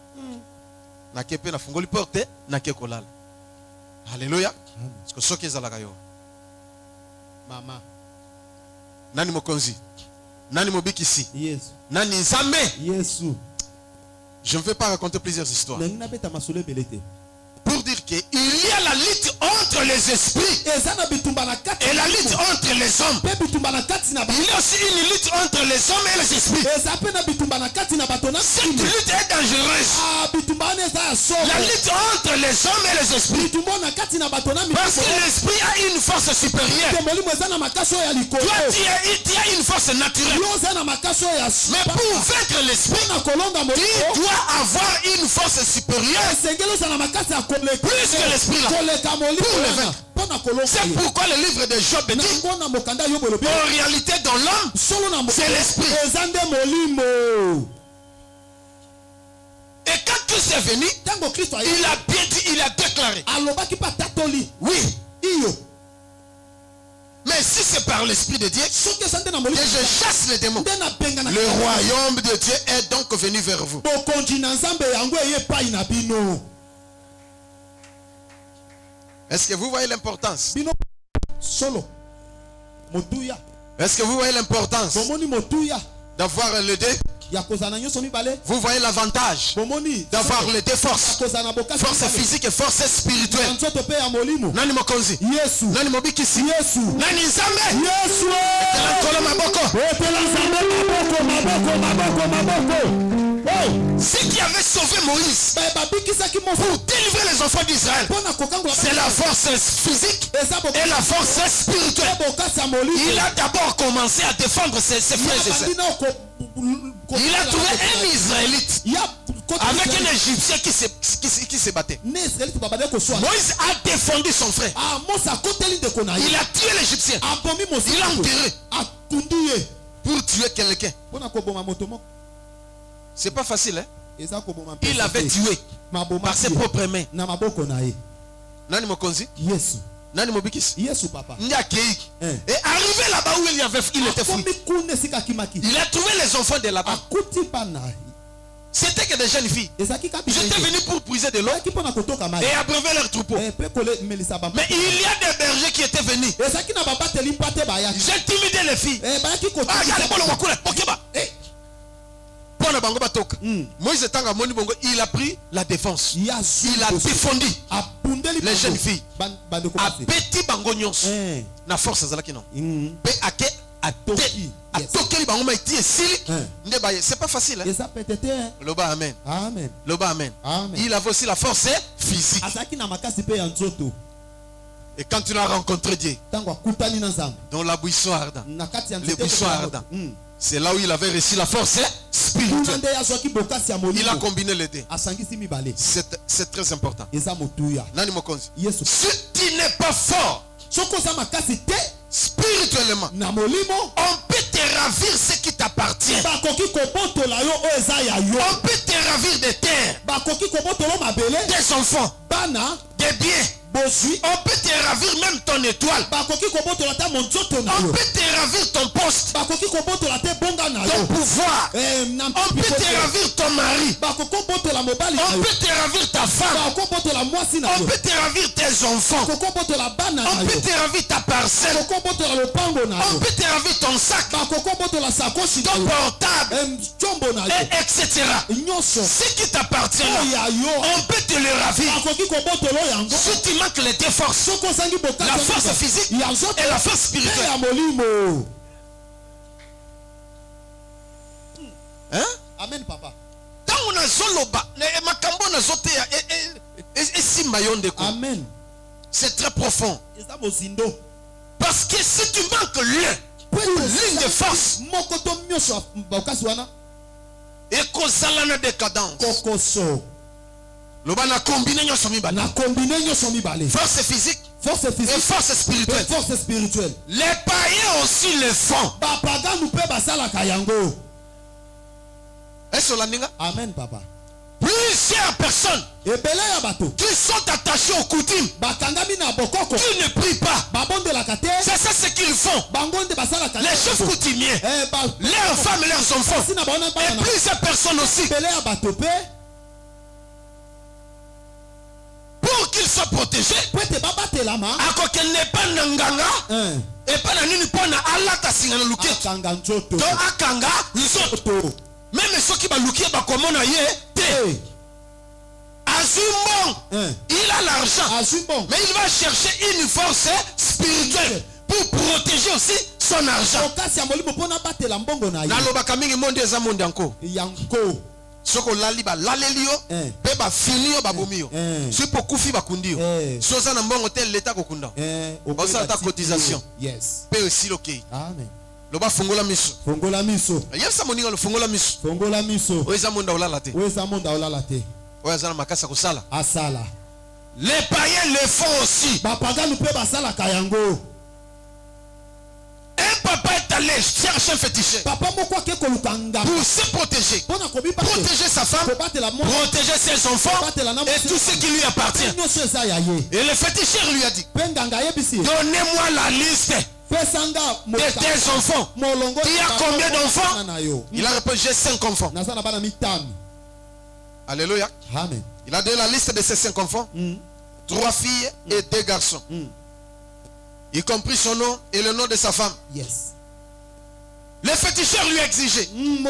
Na kepe na fungoli porte na ke ko lala. Alléluia. Parce que soki ezalaka yo. Mama. Nani mokonzi? Nani mobikisi? Yes. Nani nzambe? Yes. Je ne vais pas raconter plusieurs histoires. Pour dire qu'il y a la lutte entre les esprits et la lutte entre les hommes. Il y a aussi une lutte entre les hommes et les esprits. Cette lutte est dangereuse. La lutte entre les hommes et les esprits. Parce que l'esprit a une force supérieure. Toi, tu as une force naturelle. Mais pour vaincre l'esprit, tu dois avoir une force supérieure. Plus que l'esprit là. Pour le vaincre. C'est pourquoi le livre de Job dit en réalité dans l'homme, c'est l'esprit. Et quand Christ est venu, il a bien dit, il a déclaré. Oui. Mais si c'est par l'esprit de Dieu que je chasse les démons, le royaume de Dieu est donc venu vers vous. Est-ce que vous voyez l'importance? Bino solo. Motuya. Est-ce que vous voyez l'importance Bomoni motuya. d'avoir les deux? Vous voyez l'avantage d'avoir les deux forces, force physique et force spirituelle. Nani mokonzi? Yesu. Nani mobikisi? Yesu. Nani nzambe? Yesu. Etela nkolo maboko. Ce qui avait sauvé Moïse pour délivrer les enfants d'Israël, c'est la force physique et la force spirituelle. Il a d'abord commencé à défendre ses frères et sœurs. Il a trouvé un Israélite avec un Égyptien qui se battait. Moïse a défendu son frère. Il a tué l'Égyptien. Il l'a enterré pour tuer quelqu'un. C'est pas facile, hein? Il l'avait tué par ses propres mains. Nani mokonzi? Yesu. Nani mobikis? Yesu papa. Et arrivé là-bas où il était fou, il a trouvé les enfants de là-bas. C'était que des jeunes filles. Ils étaient venus pour puiser de l'eau et abreuver leurs troupeaux. Mais il y a des bergers qui étaient venus. J'ai intimidé les filles. Moïse il a pris la défense. Il a défendu les jeunes filles. A petit bangonyons. Na force zalaki non. Pe ake a toqué les bangoma iti esili. C'est pas facile. Loba amen. Amen. Loba amen. Il avait aussi la force physique. Et quand tu l'as rencontré Dieu dans la buisson ardente, les buissons ardents, c'est là où il avait reçu la force spirituelle. Il a combiné les deux. C'est très important. Nani mokonzi? Si tu n'es pas fort spirituellement, on peut te ravir ce qui t'appartient. On peut te ravir des terres, des enfants, des biens. On peut te ravir même ton étoile. On peut te ravir ton poste, ton pouvoir. On peut te ravir ton mari. On peut te ravir ta femme. On peut te ravir tes enfants. On peut te ravir ta parcelle. On peut te ravir ton sac, ton portable, etc. Ce qui t'appartient là, on peut te le ravir. Si tu manques les deux forces, la force physique et la force spirituelle. Hein? Amen, papa. Amen. C'est très profond. Parce que si tu manques l'une des forces, et qu'on s'en a décadence. Loba na combiner nyoso mibale. Force physique et force spirituelle. Les païens aussi le font. Est-ce que amen, papa. Plusieurs personnes qui sont attachées aux coutumes, qui ne prient pas, c'est ça ce qu'ils font. Les chefs coutumiers, leurs femmes et leurs enfants, et plusieurs personnes aussi, pour qu'ils soient protégés, à quoi qu'elle n'est pas nanganga, et pas la nini pona alata singana luke, to akanga nzoto. Même ceux qui va luke ba komona ye te. Azumon, il a l'argent, mais il va chercher une force spirituelle pour protéger aussi son argent. Naloba kamingi monde eza monde yanko. Soko lali ba lalelio pe ba finio ba bomio si po kufi ba kundio so za na mbongo tel leta ko kunda o sa ta cotisation yes pe aussi loké amen lo ba fongola miso yesa moninga lo fongola miso o eza monda olala te o eza na makasa ko sala asala les païens le font aussi ba pagano pe ba sala kayango. Un papa est allé chercher un féticheur pour se protéger. Protéger sa femme, protéger ses enfants et tout ce qui lui appartient. Et le féticheur lui a dit, donnez-moi la liste de tes enfants. Il y a combien d'enfants? Il a répondu, j'ai 5 enfants. Alléluia. Amen. Il a donné la liste de ses 5 enfants. 3 filles et 2 garçons. Y compris son nom et le nom de sa femme. Yes. Le féticheur lui a exigé. Il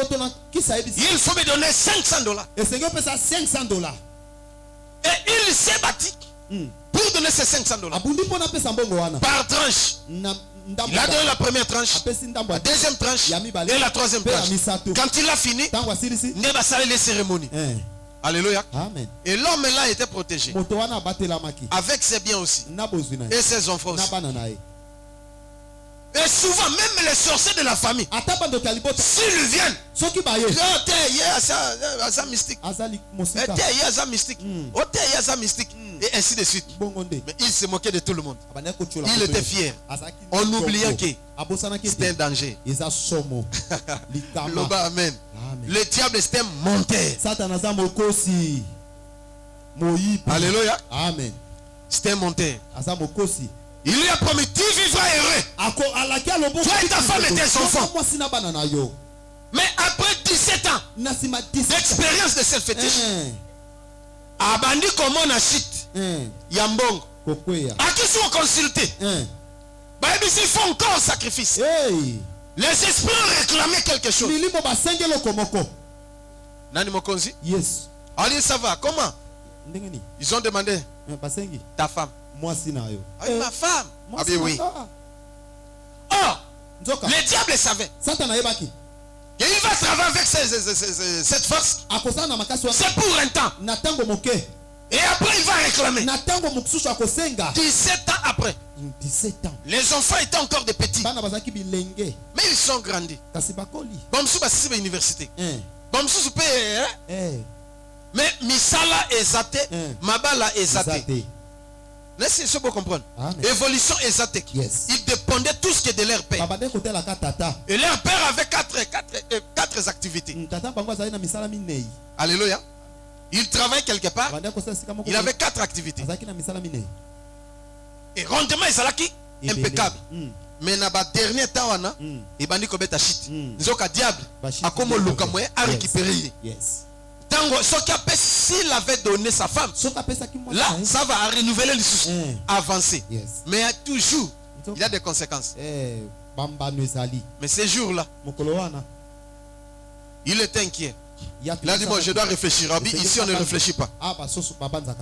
faut me donner $500. Et Seigneur paie ça $500. Et il s'est battu pour donner ces $500. Par tranche. Il a donné la première tranche, la deuxième tranche et la troisième tranche. Quand il a fini, il a fait les cérémonies. Alléluia. Amen. Et l'homme là était protégé. Avec ses biens aussi. Et ses enfants aussi. Et souvent, même les sorciers de la famille, s'ils viennent, mystique, et ainsi de suite. Mais il se moquait de tout le monde. Il était fier, en oubliant que c'était un danger. Amen. Le diable c'était un menteur. Alléluia. Amen. C'était un menteur. Il lui a promis, tu vivras heureux. Toi et ta femme et tes enfants. Mais après 17 ans d'expérience de cette fétiche, Abandi comme on achète Yambong. À qui sont consultés? Ils font encore un sacrifice. Les esprits ont réclamé quelque chose. Nani Mokonzi? Yes. Allez, ça va, comment? Ils ont demandé ta femme. Moi si na yo. Ma femme. Ah bien oui. Or, le diable savait. Et il va travailler avec cette force. C'est pour un temps. Et après il va réclamer. 17 ans après. 17 ans. Les enfants étaient encore des petits. Mais ils sont grandis. Bon, c'est une université. Bon, mais misala ezate, mabala ezate. Laissez-moi pour comprendre. Évolution exatée. Yes. Ils dépendaient tous que de leur père. Et leur père avait quatre activités. Alléluia. Il travaille quelque part. Il avait 4 activités. Et rendement est impeccable. Mais dans le dernier temps, il a dit que le diable a comme le a récupéré. S'il avait donné sa femme, là, ça va renouveler les soucis, avancer. Mais toujours, il y a des conséquences. Mais ces jours-là, il était inquiet. Il a dit, moi, je dois réfléchir. Ici, on ne réfléchit pas.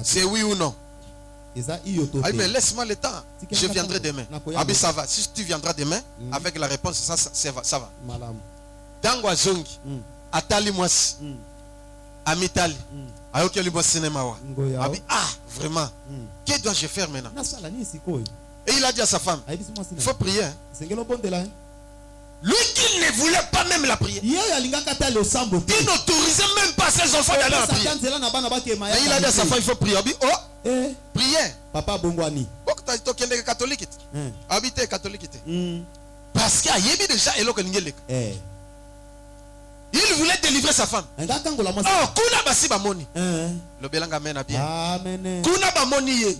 C'est oui ou non. Mais laisse-moi le temps. Je viendrai demain. Ça va. Si tu viendras demain, avec la réponse, ça va. Dans Wazongi, Atali Mwasi. Amitali, vraiment, que dois-je faire maintenant? Et il a dit à sa femme, il faut prier. Lui qui ne voulait pas même la prière, il n'autorisait même pas ses enfants d'aller à la prière. Et il a dit à sa femme, il faut prier. Prier. Papa Bongwani. Catholique. Habité catholique. Parce qu'il y a déjà il voulait délivrer sa femme. Oh, kuna basi bamoni. Le belanga mena bien. Amen. Kuna bamoni.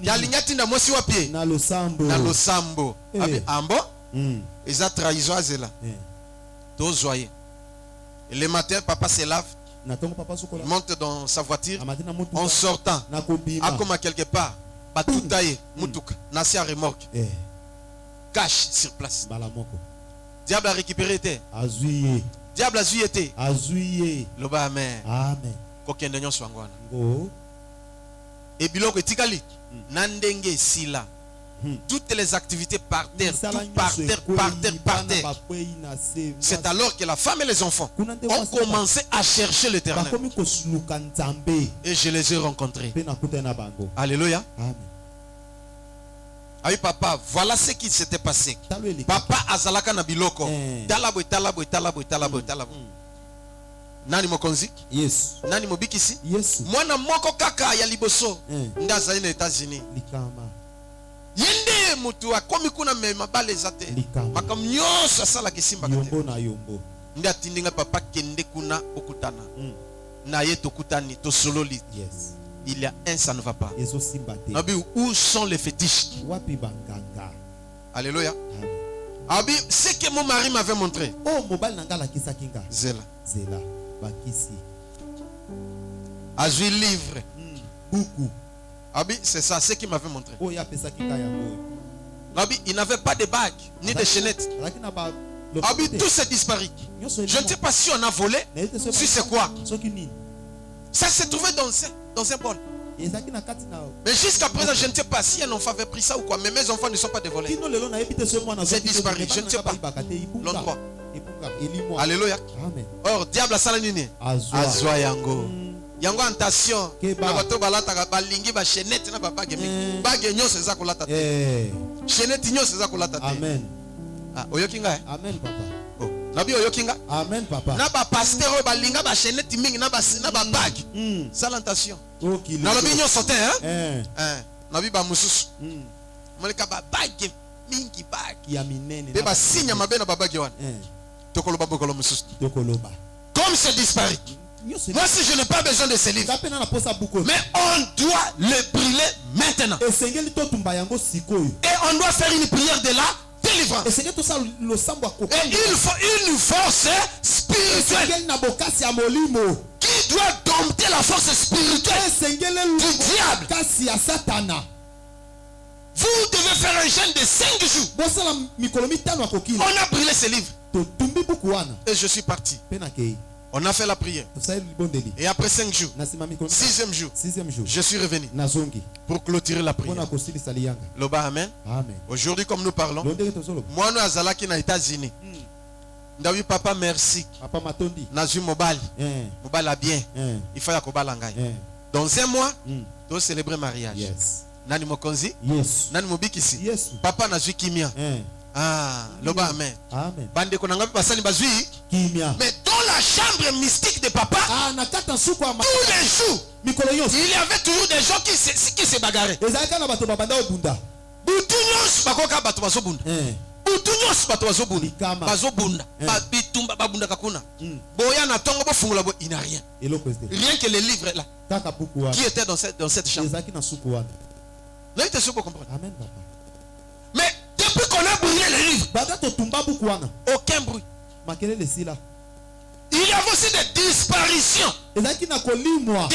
Ya linyati na mosi wapi? Na losambo. Na losambo. Abi ambo. Eza trahison azela. Tozoye. Et le matin, papa se lave. Il monte dans sa voiture. En sortant. Akoma quelque part. Batutaye. Mutuka. Nasi à remorque. Cache sur place. Diable a récupéré terre. Diable a été. Loba amen. Amen. Kokende nyonso ngwana. Et biloko etikali. Nandenge sila. Toutes les activités par terre, par terre. C'est alors que la femme et les enfants ont commencé à chercher l'Éternel. Et je les ai rencontrés. Alléluia. Amen. Aïe papa, voilà ce qui s'était passé. Papa azalaka na biloko. Talabo. Nani mokonzi? Yes. Nani mobikisi? Yes. Mwana moko kaka ya liboso. Ndaza ina États-Unis. Likama. Yende mutu akomi kuna me mabale zate. Makam nyonso asala kisimba kate. Yombo na yombo. Nda tindinga papa kende kuna okutana. Na ye tokutani to sololi. Yes. Il y a un, ça ne va pas. Où sont les fétiches? Alléluia. Abi, ce que mon mari m'avait montré. Zela. Azui livre. Beaucoup. Abi, c'est ça, ce qu'il m'avait montré. Abi, il n'avait pas de bague, ni de chaînette. Abi, tout s'est disparu. Je ne sais pas si on a volé, si c'est quoi. Ça s'est trouvé dans un bol. Mais jusqu'à présent, je ne sais pas si un enfant avait pris ça ou quoi. Mais mes enfants ne sont pas dévolés. C'est disparu, je ne sais pas l'endroit. Alléluia. Or, diable a salanini. Azwa yango. Yango attention. Babato balata balingi ba chaînette na baba gemi. Bague nyose za kolata te. Chaînette nyose za kolata te. Amen. Ah, oyokinga. Amen papa. Oh, nabi oyokinga. Amen papa. Na ba pasteur balinga ba chaînette mingi na ba bague. Salantation. Na lobi nyose te hein? Nabi ba mususu. Moleka ba bague mingi bague. Ya minene. Be ba sinya mabe na baba gewan. Comme c'est disparu. Moi si je n'ai pas besoin de ces livres, mais on doit le brûler maintenant. Et on doit faire une prière de la délivrance. Et il faut une force spirituelle qui doit dompter la force spirituelle du diable. Vous devez faire un jeûne de 5 jours. On a brûlé ces livres. Et je suis parti. On a fait la prière. Et après 5 jours, 6e jour, je suis revenu pour clôturer la prière. Loba amen. Aujourd'hui, comme nous parlons, moi, nous sommes aux États-Unis. Ndawi papa merci. Nazu mobile. Mobile a bien. Il faut y dans un mois, nous allons célébrer mariage. Nani mokonzi? Yes. Nani mobikisi? Yes. Papa na zui kimia. Ah, loba amen. Amen. Bande konanga basali bazui kimia. Mais dans la chambre mystique de papa, tous les jours, il y avait toujours des gens qui se bagarraient. Butunyos bakoka batu bazobunda. Butunyos batu bazobunda. Bazobunda. Babitumba babunda kakuna. Boya na tongo bo fungula bo il n'a rien. Rien que les livres là. Qui était dans cette chambre. Là, il te comprendre. Amen, papa. Mais depuis qu'on a brûlé les livres, aucun bruit. Il y a aussi des disparitions de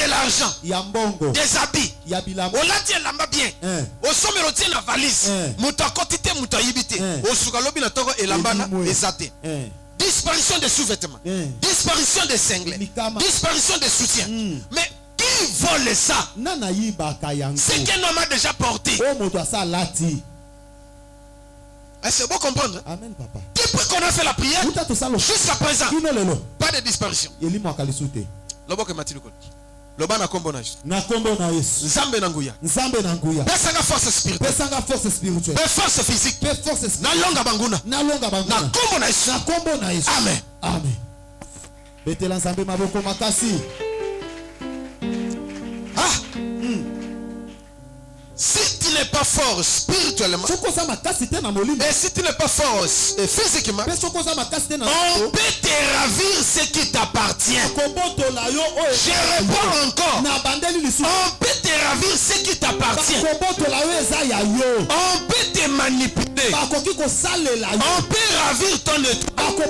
l'argent, des habits. On l'a dit, l'a bien. Au sommet, on tient la valise. Moutakotite, moutayibite. Au soukalobi, na toko et lambana, les athées. Disparition des sous-vêtements. Disparition des cinglés. Disparition des soutiens. Mais qui vole ça? C'est qu'un homme a déjà porté. C'est beau comprendre. Amen, papa. Depuis qu'on a fait la prière, jusqu'à présent, pas de disparition. Lobana kombo na Yesu. Nzambe na nguya. Pesanga force spirituelle. Force physique. Na longa banguna. Na kombo na Yesu. Amen. Amen. Betela nzambe maboko makasi. Si tu n'es pas fort spirituellement, et si tu n'es pas fort physiquement, on peut te ravir ce qui t'appartient. Je réponds encore. On peut te ravir ce qui t'appartient. On peut te manipuler. On peut ravir ton état. On peut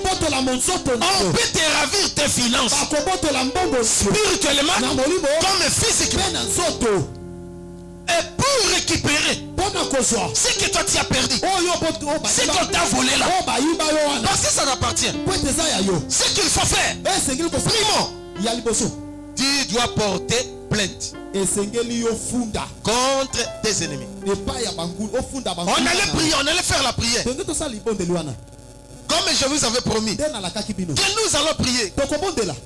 te ravir tes finances. Spirituellement comme physiquement. Et pour récupérer ce que toi tu as perdu, ce qu'on t'a volé là, parce que ça t'appartient, ce qu'il faut faire, primo, tu dois porter plainte contre tes ennemis. On allait prier, on allait faire la prière. Comme je vous avais promis, que nous allons prier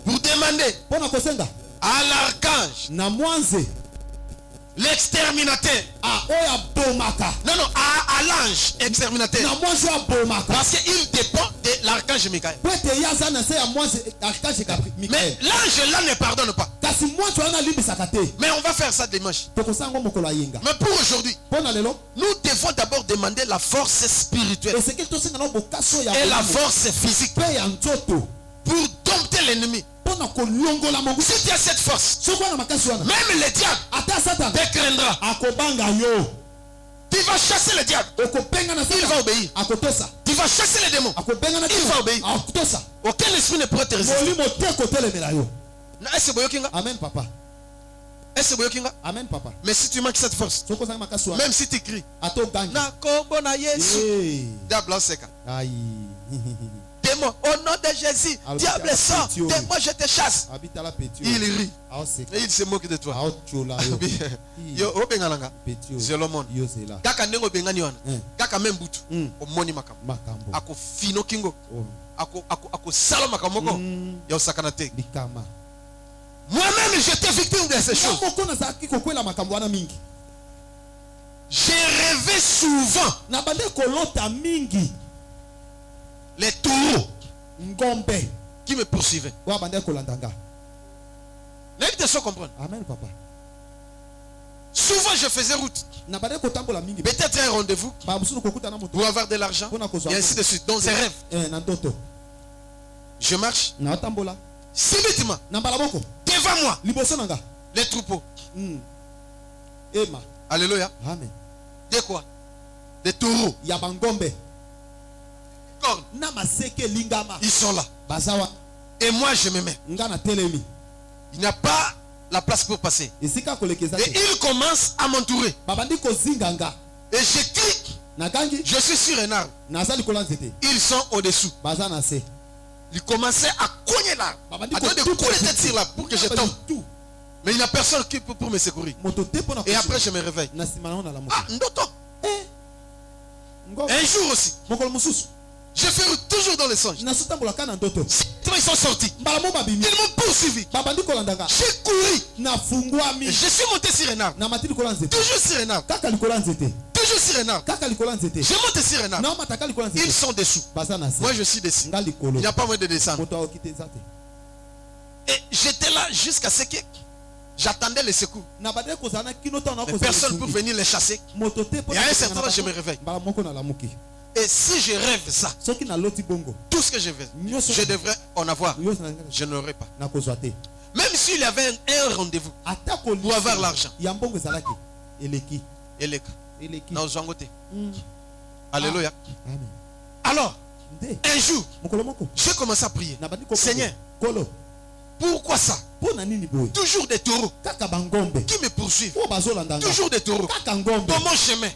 pour demander à l'archange, l'exterminateur. Non, à l'ange exterminateur. Parce qu'il dépend de l'archange Michael. Mais l'ange là ne pardonne pas. Mais on va faire ça dimanche. Mais pour aujourd'hui, nous devons d'abord demander la force spirituelle et la force physique pour dompter l'ennemi. Si tu as cette force, même le diable te craindra. Tu vas chasser le diable, il va obéir. Tu vas chasser les démons, il va obéir. Aucun esprit ne pourra te résister. Amen, papa. Est-ce que vous Amen, papa. Mais si tu manques cette force, même si tu cries, diable seka. Aïe. Démon, au nom de Jésus, diable sort de moi, je te chasse. Il rit et il se moque de toi. Yo obengalanga c'est le monde. Kaka ndengo bengani wana. Kaka membutu omoni makambo. Ako fino kingo. Ako sala makamoko. Ya osakana te. Moi-même j'étais victime de ces choses. J'ai rêvé souvent les taureaux qui me poursuivaient. N'êtes-vous comprendre? Amen, papa. Souvent je faisais route. Peut-être un rendez-vous pour avoir de l'argent et ainsi de suite. Dans un rêve. Je marche. Subitement. Devant moi. Les troupeaux. Alléluia. Amen. De quoi? Des taureaux. Ils sont là. Et moi je me mets. Il n'y a pas la place pour passer. Et ils commencent à m'entourer. Et je clique. Je suis sur un arbre. Ils sont au-dessous. Ils commençaient à cogner l'arbre. À donner des coups de tête sur l'arbre pour que je tombe. Mais il n'y a personne qui peut pour me secourir. Et après je me réveille. Ah, Ndoto. Un jour aussi. Je fais toujours dans les songes. Ils sont sortis. Ils m'ont poursuivi. J'ai couru. Et je suis monté sur un arbre. Toujours sur un arbre. Toujours sur un arbre. Je monte sur un arbre. Ils sont dessous. Moi je suis dessus. Il n'y a pas moyen de descendre. Et j'étais là jusqu'à ce que j'attendais les secours. Mais personne pour venir les chasser. Et à un certain moment je me réveille. Et si je rêve ça, tout ce que je veux, je devrais en avoir. Je n'aurais pas. Même s'il y avait un rendez-vous pour avoir l'argent. Alléluia. Alors, un jour, j'ai commencé à prier. Seigneur, pourquoi ça? Toujours des taureaux qui me poursuivent. Toujours des taureaux dans mon chemin,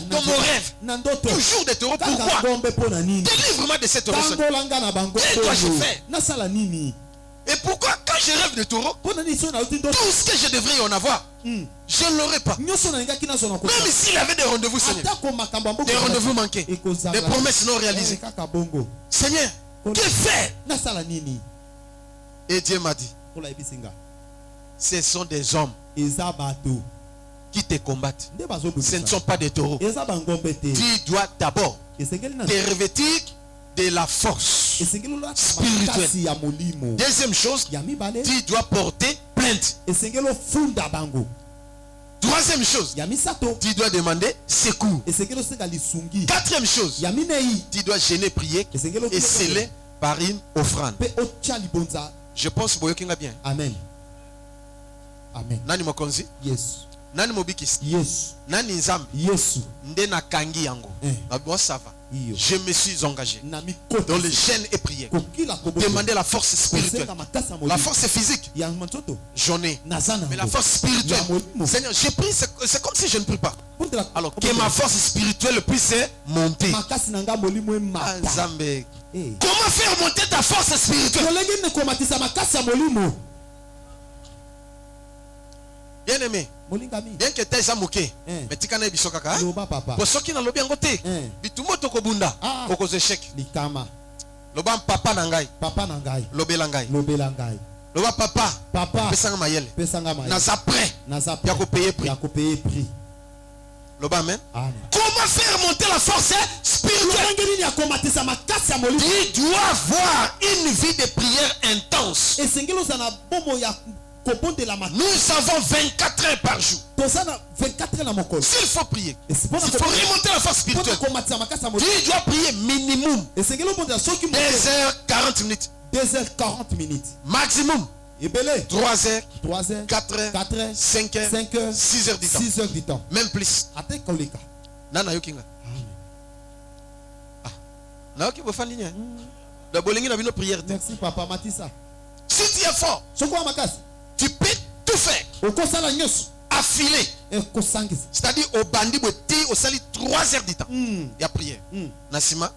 dans mon rêve. Toujours des taureaux. Pourquoi? Délivre-moi de cette taureau. Que dois-je faire? Et pourquoi quand je rêve de taureaux, tout ce que je devrais en avoir, je ne l'aurais pas? Même s'il y avait des rendez-vous, Seigneur, des rendez-vous manqués, des promesses non réalisées, Seigneur, que faire? Et Dieu m'a dit, ce sont des hommes qui te combattent. Ce ne sont pas des taureaux. Tu dois d'abord te revêtir de la force spirituelle. Deuxième chose, tu dois porter plainte. Troisième chose, tu dois demander secours. Quatrième chose, tu dois gêner, prier et sceller par une offrande. Je pense que vous bien. Amen. Amen. Nani mokonzi? Yes. Nani mobikis? Yes. Nani nzambi? Yes. Ndena kangi yango. Bon, ça va. Je me suis engagé dans les jeûnes et prières. Demander la force spirituelle. La force physique, j'en ai. Mais la force spirituelle, Seigneur, j'ai pris, c'est comme si je ne prie pas. Alors que ma force spirituelle puisse monter. Comment faire monter ta force spirituelle? Bien aimé, bien que tu aies moqué, mais tu connais biso kaka. Pour ceux qui n'ont pas ngoté, bitumo toko bunda, koko échec. Loba papa nangai, lobelangai. Loba papa, pesanga mayele. Naza prêt, ya ko payer prix. Loba amen. Comment faire monter la force spirituelle? Tu dois avoir une vie de prière intense. Nous avons 24 heures par jour. S'il faut prier, il faut remonter la force spirituelle. Tu dois prier minimum 2h40 minutes. 2h40 minutes. Maximum 3h, 4h, 5h, 6h du temps. Même plus. Nana yokinga. Na yoki bo fandi nya. Da bolingi na bino prière. Merci papa Matissa. Si tu es fort, tu peux tout faire. affilé. C'est-à-dire au bandit au sali 3 heures du temps. Il y a prière. Nasima.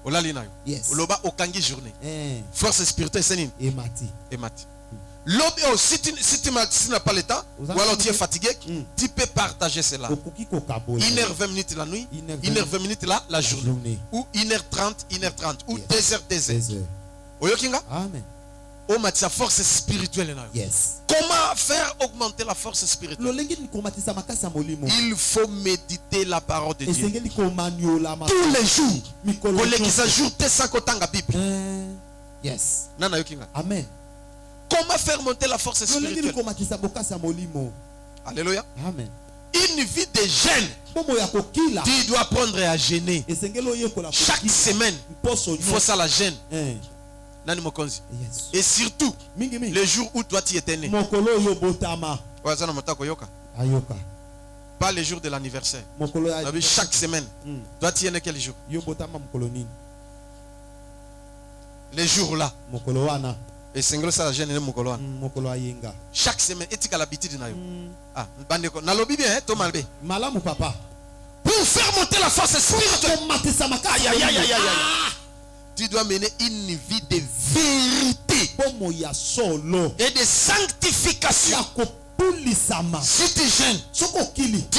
Au lalinayo. Au loba au kangi journée. Force spirituelle c'est et mati. L'autre, si tu n'as pas le temps, ou alors tu es fatigué, tu peux partager cela. 1h20 minutes la nuit, 1h20 minutes la journée. Ou 1h30, 1h30. Ou 2h. Oyokinga? Amen. Oh, sa force spirituelle. Yes. Comment faire augmenter la force spirituelle? Il faut méditer la parole de Dieu. Tous les jours. Yes. Nana yokinga. Amen. Comment faire monter la force spirituelle? Alléluia. Amen. Une vie de jeûne. Tu dois apprendre à jeûner. Chaque semaine, il faut ça la jeûne. Yes. Et surtout, le jour où toi tu étais né. Pas le jour de l'anniversaire. Chaque semaine. Toi tu es né quel jour? Les jours là. Et c'est ça la jeune chaque semaine et tu as l'habitude de ah bandeko na lobi bien to malbe malamu papa pour faire monter la force spirituelle. Tu dois mener une vie de vérité et de sanctification. Si tu jeûnes, tu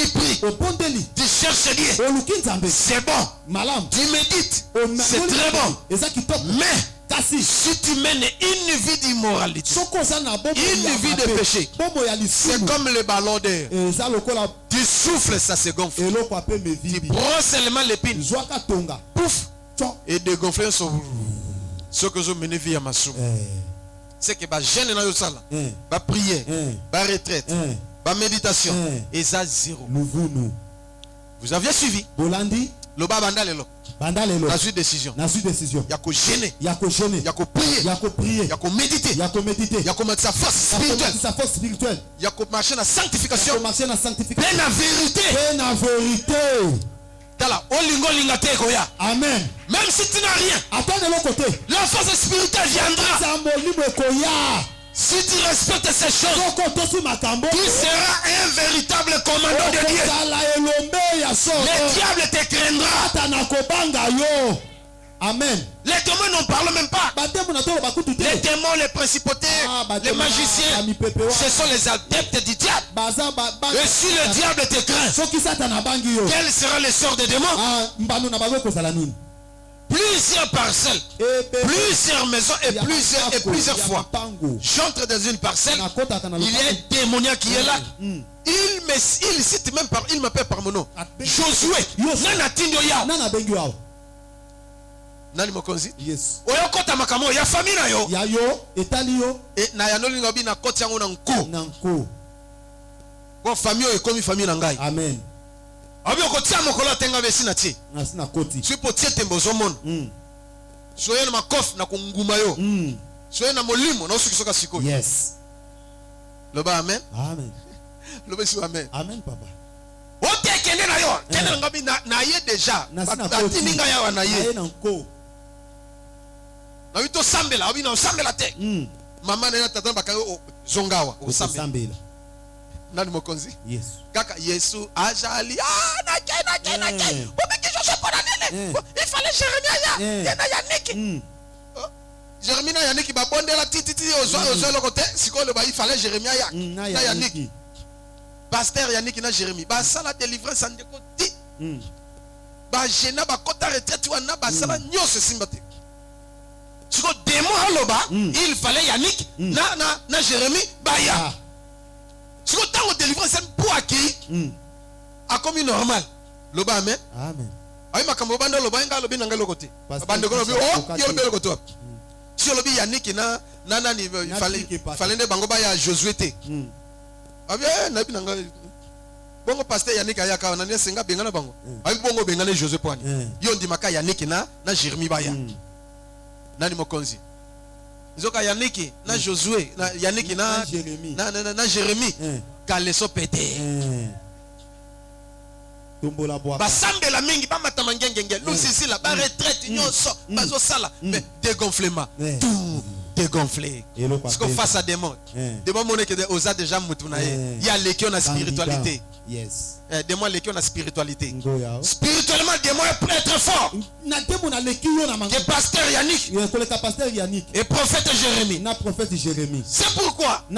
pries, tu cherches Dieu, c'est bon. Tu médites, c'est très bon. Mais si tu mènes une vie d'immoralité, une vie de péché, c'est comme le ballon d'air. Tu souffles, ça se gonfle. Tu prends seulement l'épine, pouf, et dégonfler ce que je mène vie à ma soupe. C'est que bah jeûne na yo sala, bah prière, bah retraite, bah méditation, et ça zéro. Vous aviez suivi? Le bas bandalelo. La suite décision. Il y a qu'au gêner. Il y a qu'au prier. Il y a qu'au méditer. Il y a qu'au mettre sa force spirituelle. Il y a qu'au marcher dans la sanctification. Et la vérité. Amen. Même si tu n'as rien, attends de l'autre côté. La force spirituelle viendra. Si tu respectes ces choses, tu seras un véritable commandant de Dieu. Le diable te craindra. Amen. Les démons n'en parlent même pas. Les démons, les principautés, les magiciens, ce sont les adeptes du diable. Et si le diable te craint, quel sera le sort des démons? Plusieurs parcelles, plusieurs maisons et plusieurs fois. J'entre dans une parcelle, il y a un démoniaque qui est là. Il cite même il m'appelle par mon nom. Josué, Nana Tindoya. Nani mokonzi? Yes. Oyo kota makamo ya famille na yo. Ya yo, etali yo. Et na ya noli ngobi na koti yango na nko. Na nko. Bon famille oyo komi famille na ngai. Amen. Abi okotia mokolo tenga besi na tie. Na koti. Tu peux tirer tembo zomon. Soye na makof na kunguma yo. Soye na molimo na osukisoka siko. Yes. Loba amen. Amen. Loba si amen. Amen papa. Ote kende na yo. Kende ngobi na ye déjà. Batati ninga ya na ye. Na nko. Na wito sambela, obi na sambela te. Mama na tata bakayo zongawa, o sambela. Nani mokonzi? Yes. Kaka Yesu ajali. Na kena. Obeki Joshua pona nene. Il fallait Jérémie ya. Na Yannick. Jérémie na Yannick ba bondela titi ozo le côté, siko le ba il fallait Jérémie ya. Na Yannick. Pasteur Yannick na Jérémie. Ba ça la délivrance en décoti. Ba jena ba kota retraite wana ba ça la nyose simbate. Siko démon haloba, il fallait Yannick na Jérémie ba ya. Si vous avez une délivrance, c'est pour acquérir. A comme normal. Loba amen. Amen. Aïe ma kambo banda loba inga lobi nanga lokote. Banda ko lobi yo lobi lokote. Si lobi Yannick na ni fallait ne bango ba ya Josué te. Abi na bi nanga bongo pasteur Yannick ayaka na ne senga benga na bango. Aïe bongo benga na Josué poani. Yo ndi maka Yannick na Jérémie ba ya. Nani mokonzi. Zoka Yannick na Josué na Yannick na Jérémie ka leso pété tombola bois ba sambela mingi ba matama ngengenge nous ici là ba retraite nyonso bazo sala mais dégonflement dégonfler. Parce qu'on face à des démons. Des démons qui ont déjà moutonaye. Il y a l'équipe de spiritualité. Yes. Démon l'équipe de spiritualité. Spirituellement, démon est très fort. Que pasteur Yannick. Et prophète Jérémie. C'est pourquoi les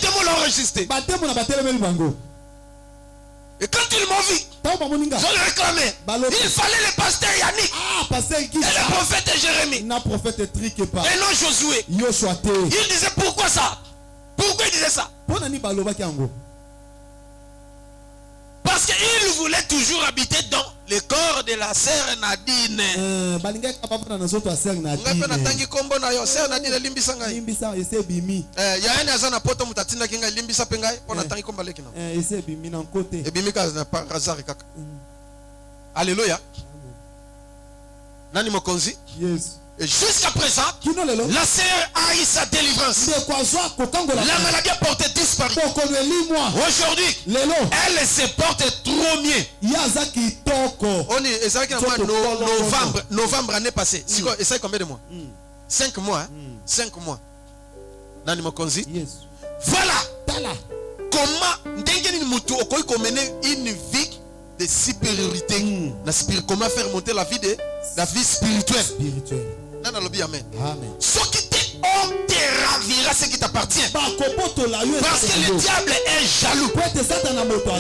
démons l'ont enregistré. Et quand ils m'ont vu, je l'ai réclamé. Il fallait le pasteur Yannick. Et le prophète Jérémie. Et non Josué. Il disait pourquoi ça? Pourquoi il disait ça? Parce qu'il voulait toujours habiter dans le corps de la sœur Nadine. Alléluia. Nani mokonzi? Yes. Et jusqu'à présent, la sœur a eu sa délivrance. La maladie a porté disparu. Aujourd'hui, elle se porte trop mieux. On est novembre année passée. Et ça combien de mois? 5 mois. 5 mois. Nani mokonzi? Voilà. Comment mener une vie de supériorité? Comment faire monter la vie spirituelle? Amen. Ce qui on te ravira ce qui t'appartient. Parce que le diable est jaloux.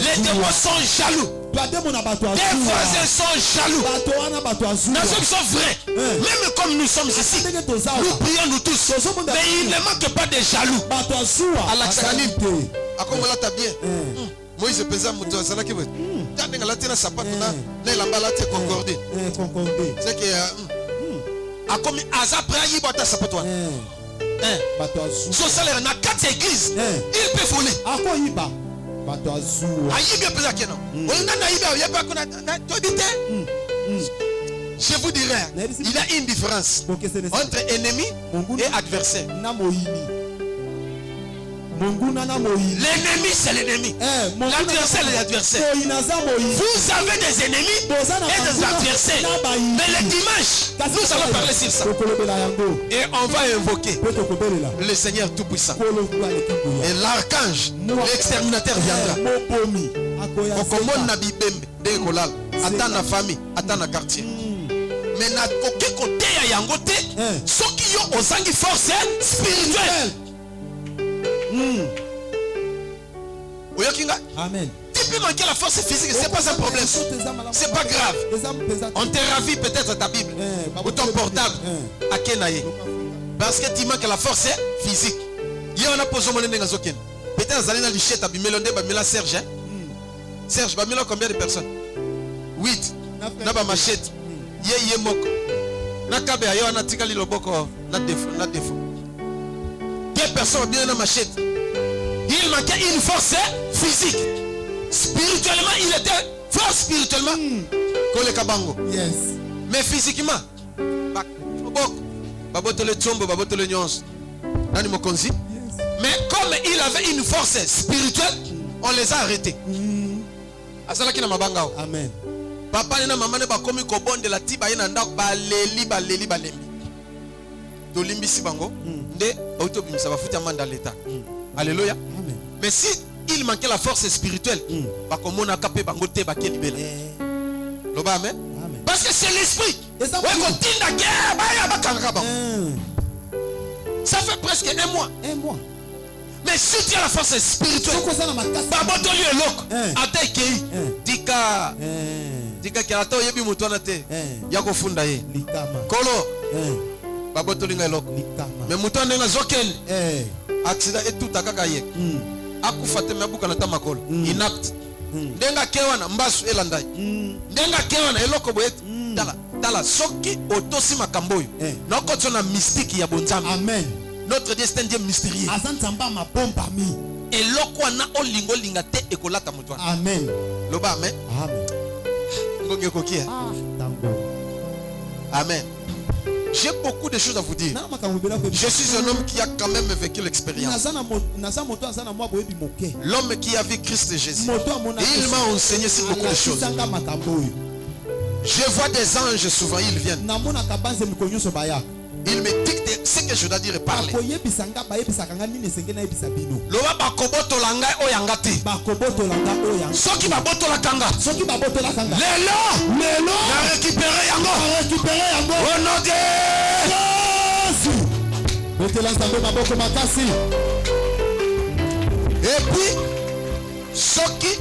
Les démons sont jaloux. Les voisins sont jaloux. Nous sommes vrais. Même comme nous sommes ici, nous prions nous tous. Mais il ne manque pas de jaloux. À la Tsananine. À quoi on t'a bien? Moïse pesait mon toit. C'est là qu'il veut. T'as dit que la tête n'a pas concordé. C'est que a commis Asa Prayi Bata Sapotoa. So salaire na 4 églises. Il peut voler. A quoi il bat? Bato Azua. Aïe bien pesé que non. On a naïba, il y a pas qu'on a je vous dirais, il y a une différence entre ennemi et adversaire. L'ennemi c'est l'ennemi. L'adversaire c'est l'adversaire. Vous avez des ennemis et des adversaires. Mais le dimanche, nous allons parler sur ça. Et on va invoquer le Seigneur Tout-Puissant. Et l'archange, l'exterminateur viendra. Okomon Nabi Bembe, Dekolal, attends la famille, attends le quartier. Mais na koke kote ya yangote, ceux qui ont aux anguilles force spirituelle. Amen. Tu peux manquer la force physique, c'est pas un problème. C'est pas grave. On te ravit peut-être ta Bible ou ton portable à Kenaye. Parce que tu manques la force physique. Il y a un apposé mon nez. Peut-être que vous allez licher ta Bible. Serge. Serge, combien de personnes? 8. Naba machette. Yé moko. Nakabe ayo na tikali loboko na défaut. 2 personnes bien na machette. Il manquait une force physique. Spirituellement, il était fort spirituellement. Kole Kabango. Yes. Mais physiquement, mais comme il avait une force spirituelle, on les a arrêtés. Amen. Papa et maman ne ba komi ko bonde la tiba ina ndak baleli. Dolimbi sibango nde auto bimisa ba futa manda l'état. Alléluia. Amen. Mais si il manquait la force spirituelle, amen. Parce que c'est l'esprit. Ça fait presque 1 mois. Mais si tu as la force spirituelle, accident et tout akakaye akufate mabuka na tamakolo inapte ndenga kewana mbasu elandai ndenga kewana eloko boyet tala soki otosi makamboyo noko na mystique ya bonzambe. Amen. Notre Dieu c'est un Dieu mystérieux. Azanzamba ma bomba mi eloko na olingo linga te ekolata mutwa. Amen. Loba amen. Amen. Ngonge kokia. Amen. J'ai beaucoup de choses à vous dire. Je suis un homme qui a quand même vécu l'expérience. L'homme qui a vu Christ Jésus. Et il m'a enseigné sur beaucoup de choses. Je vois des anges souvent, ils viennent. Ils me dictent ce que je dois dire et parler. Loba bakoboto langa oyangati. Soki baboto la kanga. Lelo. Na récupérer yango. Au nom de et puis soki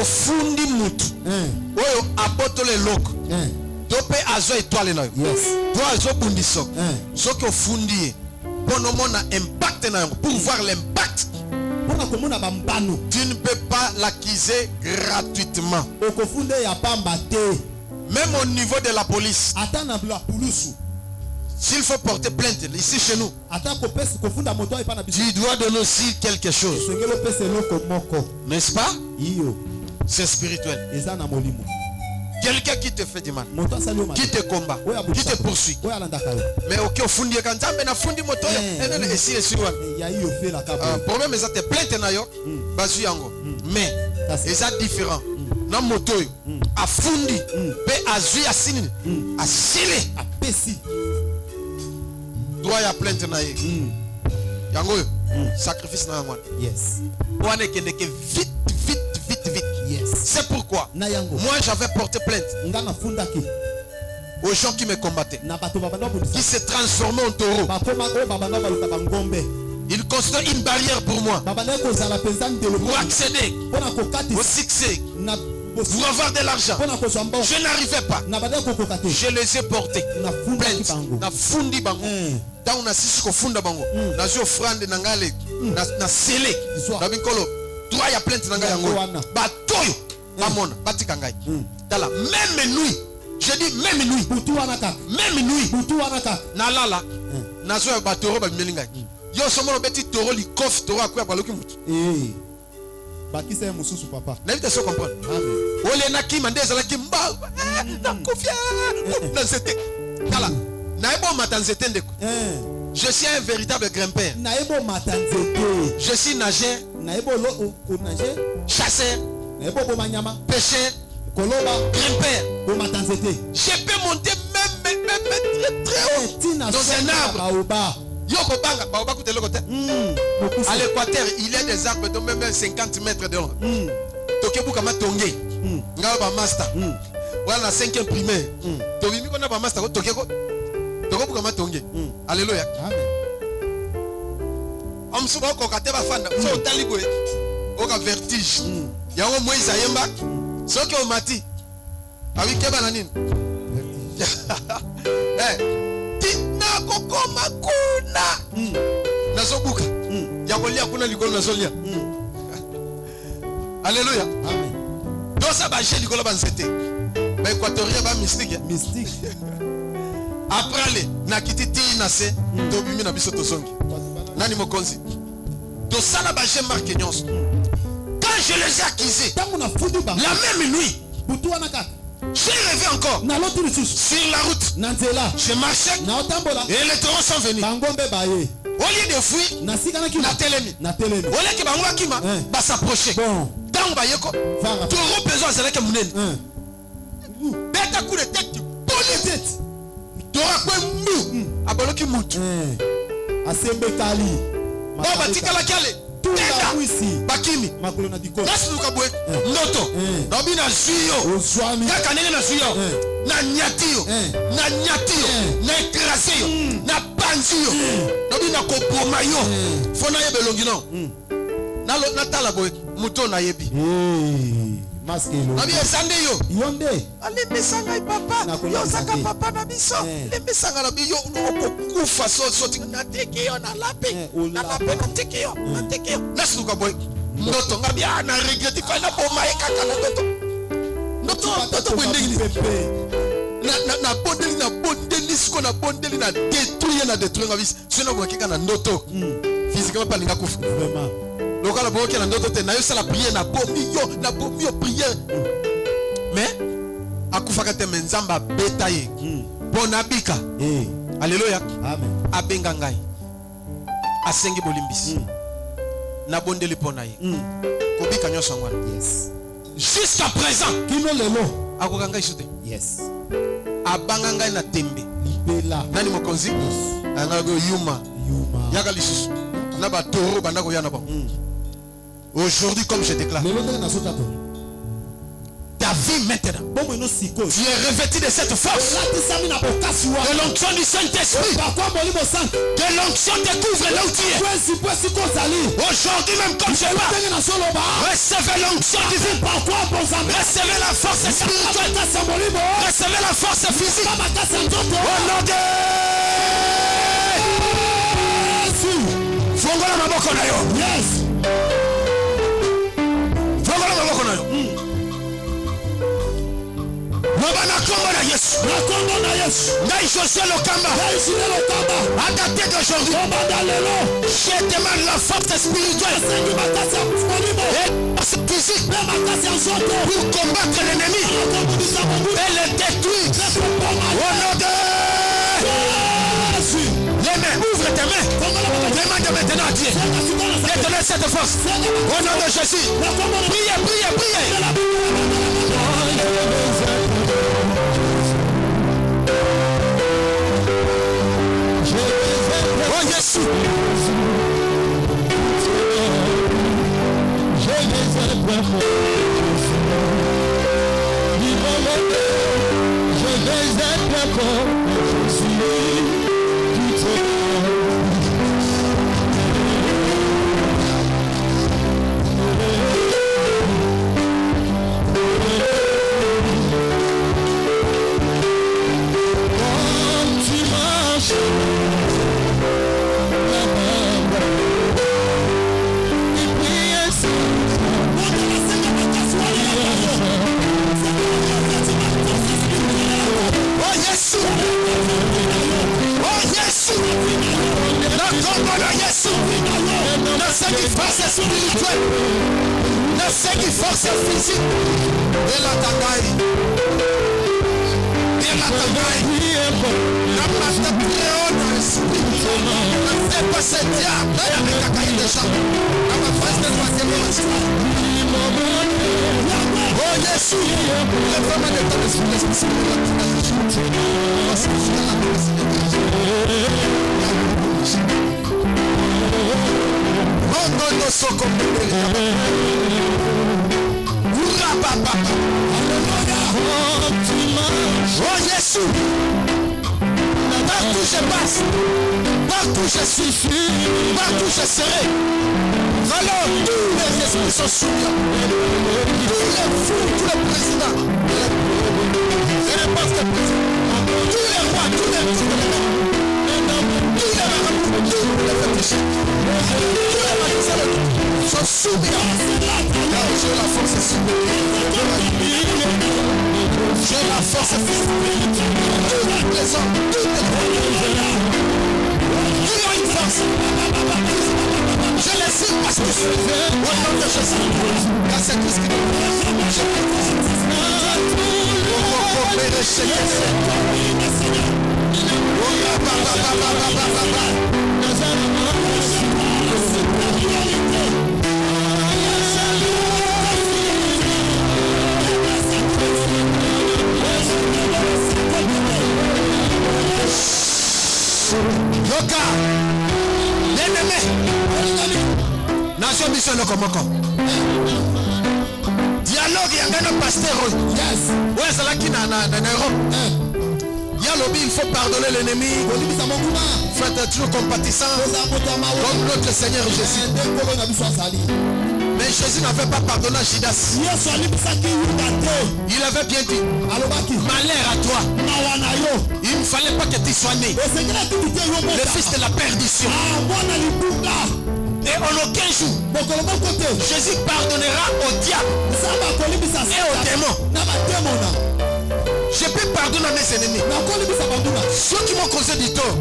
ofundi mutu oyo aboto le loko dope azo étoile na yo to azo bundiso soki ofundi pono mona impact na yo pour voir l'impact. Tu ne peux pas l'acquiser gratuitement. Même au niveau de la police. S'il faut porter plainte ici chez nous, tu dois donner aussi quelque chose. N'est-ce pas? C'est spirituel. Quelqu'un qui te fait du mal, qui te combat, qui te poursuit. Mais ok, au fond, il y a un fundi moto. Problème, c'est que plainte na yo, basu yango. Mais c'est différent. Na moto a fundi, pe azu ya sini, a sile, a pesi. Droit ya plainte na ye. Yango sacrifice na yango. Yes. Wane kendeke vite. Yes. C'est pourquoi moi j'avais porté plainte aux gens qui me combattaient, qui se transformaient en taureau. Ils constituent une barrière pour moi pour accéder au succès, pour avoir de l'argent. Je n'arrivais pas. Je les ai portés plainte na fundi bango dans na sisi ko funda bango na zo frande na ngale na sele na binkolo. Toi, il y a plein de gens batoyo bamona batika ngai tala même nuit, je dis même nuit na lala na zo batoro ba melingai yo somo beti toro li kof toro akwa baloki mutu baki c'est mususu papa na vite so comprendre ole na ki mande zala ki mba na kofia na zete tala na ebo matanzete ndeko je suis un véritable grimpeur. Je suis nageur, chasseur, pêcheur, grimpeur. Je peux monter même très haut dans un arbre. À l'équateur, il y a des arbres de même 50 mètres de long. Master. Voilà la 5e primaire. Master. Alléluia. Homme souvent kokate ba fanda so talibo oka vertige yango Moïse ayemba soki o mati abi keba na nini tina kokoma kuna nazobuka yakolia kuna likolo nazolia. Alléluia. Amen. Donc ça ba chez likolo ba nzete ba équatorien ba mystique. Après aller na kititi na se to bimi na biso to songi nani mokonzi to sala ba je marque nyonso quand je les ai accusés la même nuit j'ai rêvé encore sur la route je marchais et les taureaux sont venus au lieu de fuir na telemi au lieu que bango bakima ba s'approcher tant ba yeko taureau besoin c'est là que munene beta coup de tête politique abaloki mutu asembekali baba tikala kale tenda bakimi nasi lukabwe noto nobi na suyo kaka nene na suyo na nyatio na ekrasio na panzio nobi na kopoma yo fona yebe longino na tala boy muto na yebi Nabi esande yo. Yonde. Ale mesanga papa. Yo saka papa na biso. Le mesanga na biyo okufa so na teke yo na lape. Na lape na teke yo. Na teke yo. Nasuka boy. Ndoto ngabi na regret fa na boma e kaka na ndoto. Ndoto bwendeli. Na bondeli siko na bondeli na détruire ngabi. Sino bo kika na ndoto. Physiquement pas ninga kufa. Vraiment. Donc la boke na ndoto te na yo sala prière na bomi yo prière mais akufaka te menzamba betaye bonabika alléluia amen abenga ngai asengi bolimbisi na bondeli pona ye kobika nyoso ngwana yes jusqu'à présent kino lelo akoka ngai sote yes abanga ngai na tembe libela nani mokonzi anga go yuma Aujourd'hui, comme je déclare, ta vie maintenant, tu es revêtu de cette force, de l'onction du Saint-Esprit, de l'onction te couvre là où tu es. Aujourd'hui même comme je parle, recevez l'onction divine, recevez la force spirituelle, recevez la force physique, au nom de Fongola maboko na yo. Yes. Fongola maboko na yo. Mabana kombo na Yesu. Na kombo na Yesu. Ngai José Lokamba. À dater d'aujourd'hui, je demande la force spirituelle et la force physique pour combattre l'ennemi et le détruire. Au nom de les mains, ouvre tes mains. Demande maintenant à Dieu de donner cette force. Au nom de Jésus. Priez, priez, priez. Oh Jésus. Force spirituelle, ne sais qui force physique, et la tagaï, la masse dans l'esprit, ne fais pas ce diable, avec la caille de champ, la face de troisième esprit. Oh Jésus, le vraiment de ton esprit, oh Jésus, partout je passe, partout je suis, partout je serai. Alors tous les esprits sont soumis, tous les fous, tous les présidents, et n'importe quel président, tous les rois, tous les fétiches, tous les magiciens sont soumis. J'ai la force j'ai la force physique. Tous les hommes, toutes les femmes, ils ont une force. Je les cite parce que je suis au nom de Jésus. Car c'est tout ce qui nous Yoka, l'ennemi, nation mission le komoko. Dialogue yangana pasteur. Yes. Ouais, c'est là qui na Europe. Yalobi, il faut pardonner l'ennemi. Faites toujours compatissant comme notre Seigneur Jésus. Mais Jésus n'avait pas pardonné à Judas. Il avait bien dit, malheur à toi. Il ne fallait pas que tu sois né le fils de la perdition. Et en aucun jour, Jésus pardonnera au diable et aux démons. Je peux pardonner à mes ennemis. Ceux qui m'ont causé du tort,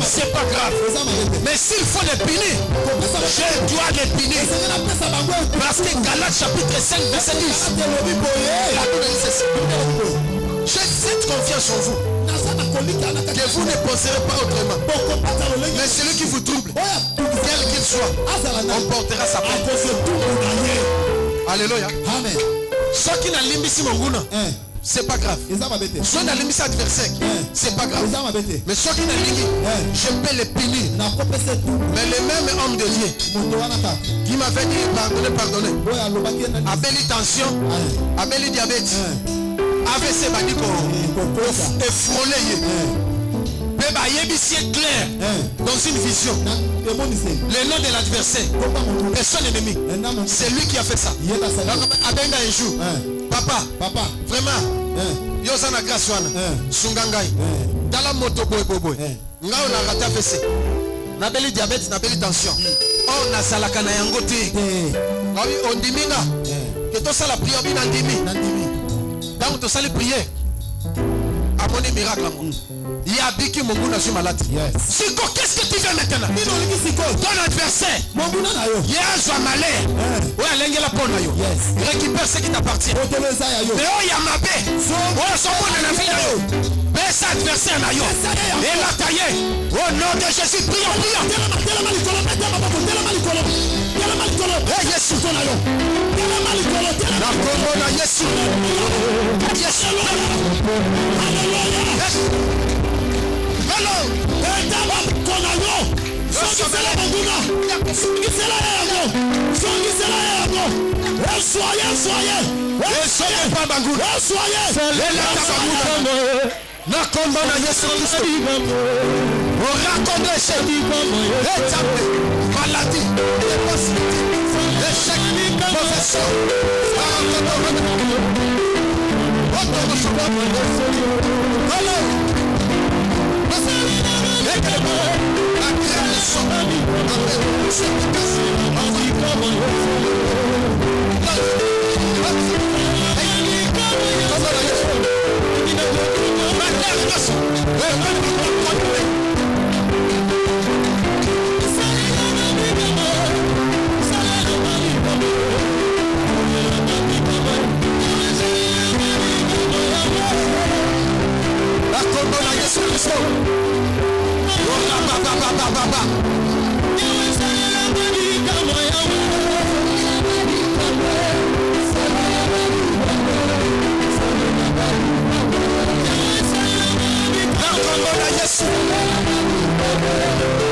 c'est pas grave. Mais s'il faut les punir, je dois les punir. Parce que Galates chapitre 5 verset 10. J'ai cette confiance en vous, que vous ne penserez pas autrement. Mais celui qui vous trouble, quel qu'il soit, on portera sa part. Alléluia. Amen. Ceux qui n'ont pas c'est pas grave. Soit dans l'émission adversaire, c'est pas grave. Mais soit qui n'a je peux les punir. Mais le même homme de Dieu qui m'avait dit pardonner. Abeli tension, Abeli diabète, AVC Badiko, et frôler. C'est clair dans une vision. Le nom de l'adversaire et son ennemi, c'est lui qui a fait ça. Abenga un jour, papa, vraiment, Yosana grâce wana, Sungangai, dans la moto boy, nga on a raté AVC, nabeli diabète, nabeli tension. Oh na salaka na yango te. On diminga, que tout ça la prière bien andimi. Donc tout ça les prières. À mon miracle à mon. Il y a Biki Monguna sur malade. Siko, qu'est-ce que tu veux maintenant? Ton adversaire. Il y a un joie malheur. Ouais, l'engela pona yo. Récupère ce qui t'appartient. Mais oh, il y a ma paix. Oh, son monde de la vie là yo. Baisse adversaire là yo. Et la taille. Au nom de Jésus, prions. Eh, Yesu. La corona, Yesu. Yesu. Hello.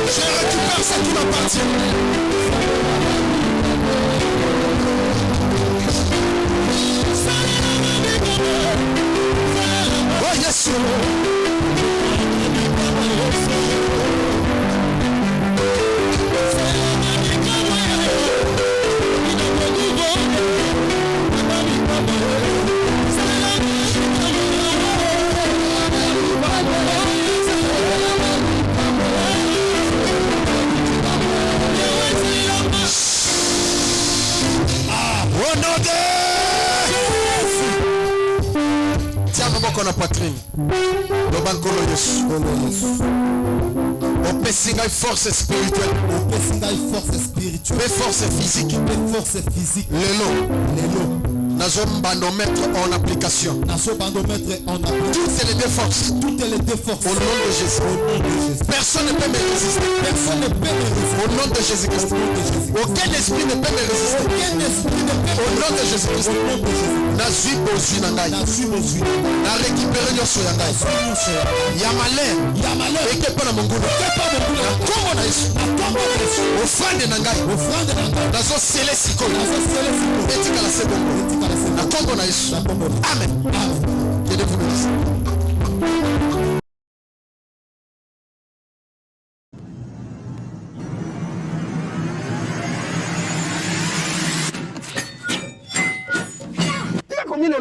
Je récupère ce qui m'appartient. Oh yes. Tiens la poitrine. Le bankolo Yesu. On peut signer force spirituelle. Mais force physique. L'élo. Nous allons mettre en application. Toutes les deux forces. Au nom de Jésus. Personne ne peut me résister. Au nom de Jésus-Christ. Aucun esprit ne peut me résister. Au nom de Jésus-Christ. Nazui bozu nangai. Na récupérer nyoso yangai. Ya malheur. Et que pas na mongulu. Na kombo na Yesu. Offrande nangai. Nazo sele siko. Etika la sebo. Na kombo na Yesu. Amen. Que Dieu vous bénisse.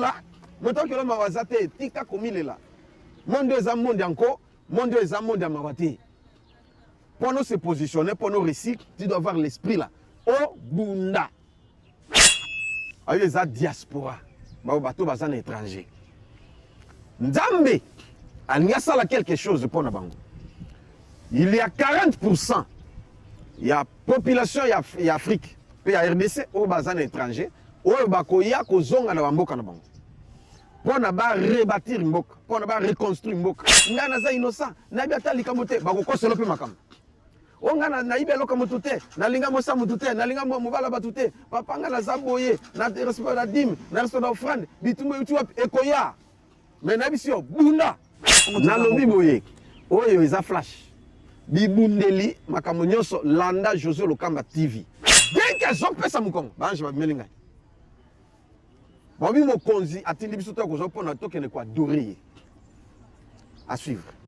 Là, montant que l'homme a zaté, tika komile là. Monde est monde encore, monde est monde à mawate. Pour nous se positionner, pour nous réciter, tu dois avoir l'esprit là. Oh bunda. Avec les diaspora, bateau bazan étranger. Nzambe, il y a ça là quelque chose pour nous. Il y a 40%. Il y a population, il y a Afrique, il y a RDC, au bazan étranger. Oyo bakoya kozonga na mboka na bango. Pona ba rebâtir mboka, pona ba reconstruire mboka. Ngana za innocent, na biata likamote bakokoselo pe makam. Ongana na ibelo kamotote, na linga mosa mutute, na linga mobala batute, papa ngana za boye, na respect la dîme, na respect la offrande, bitumbo yutu ekoya. Mais nabisi yo bunda. Nalobi boye. Oyo eza flash. Bibundeli makambo nyonso landa José Lokamba TV. Dès que zopesa mukongo, banje ba melinga. Bobi mokonzi atindi biso to ko zopona to kene kwa dorer. À suivre.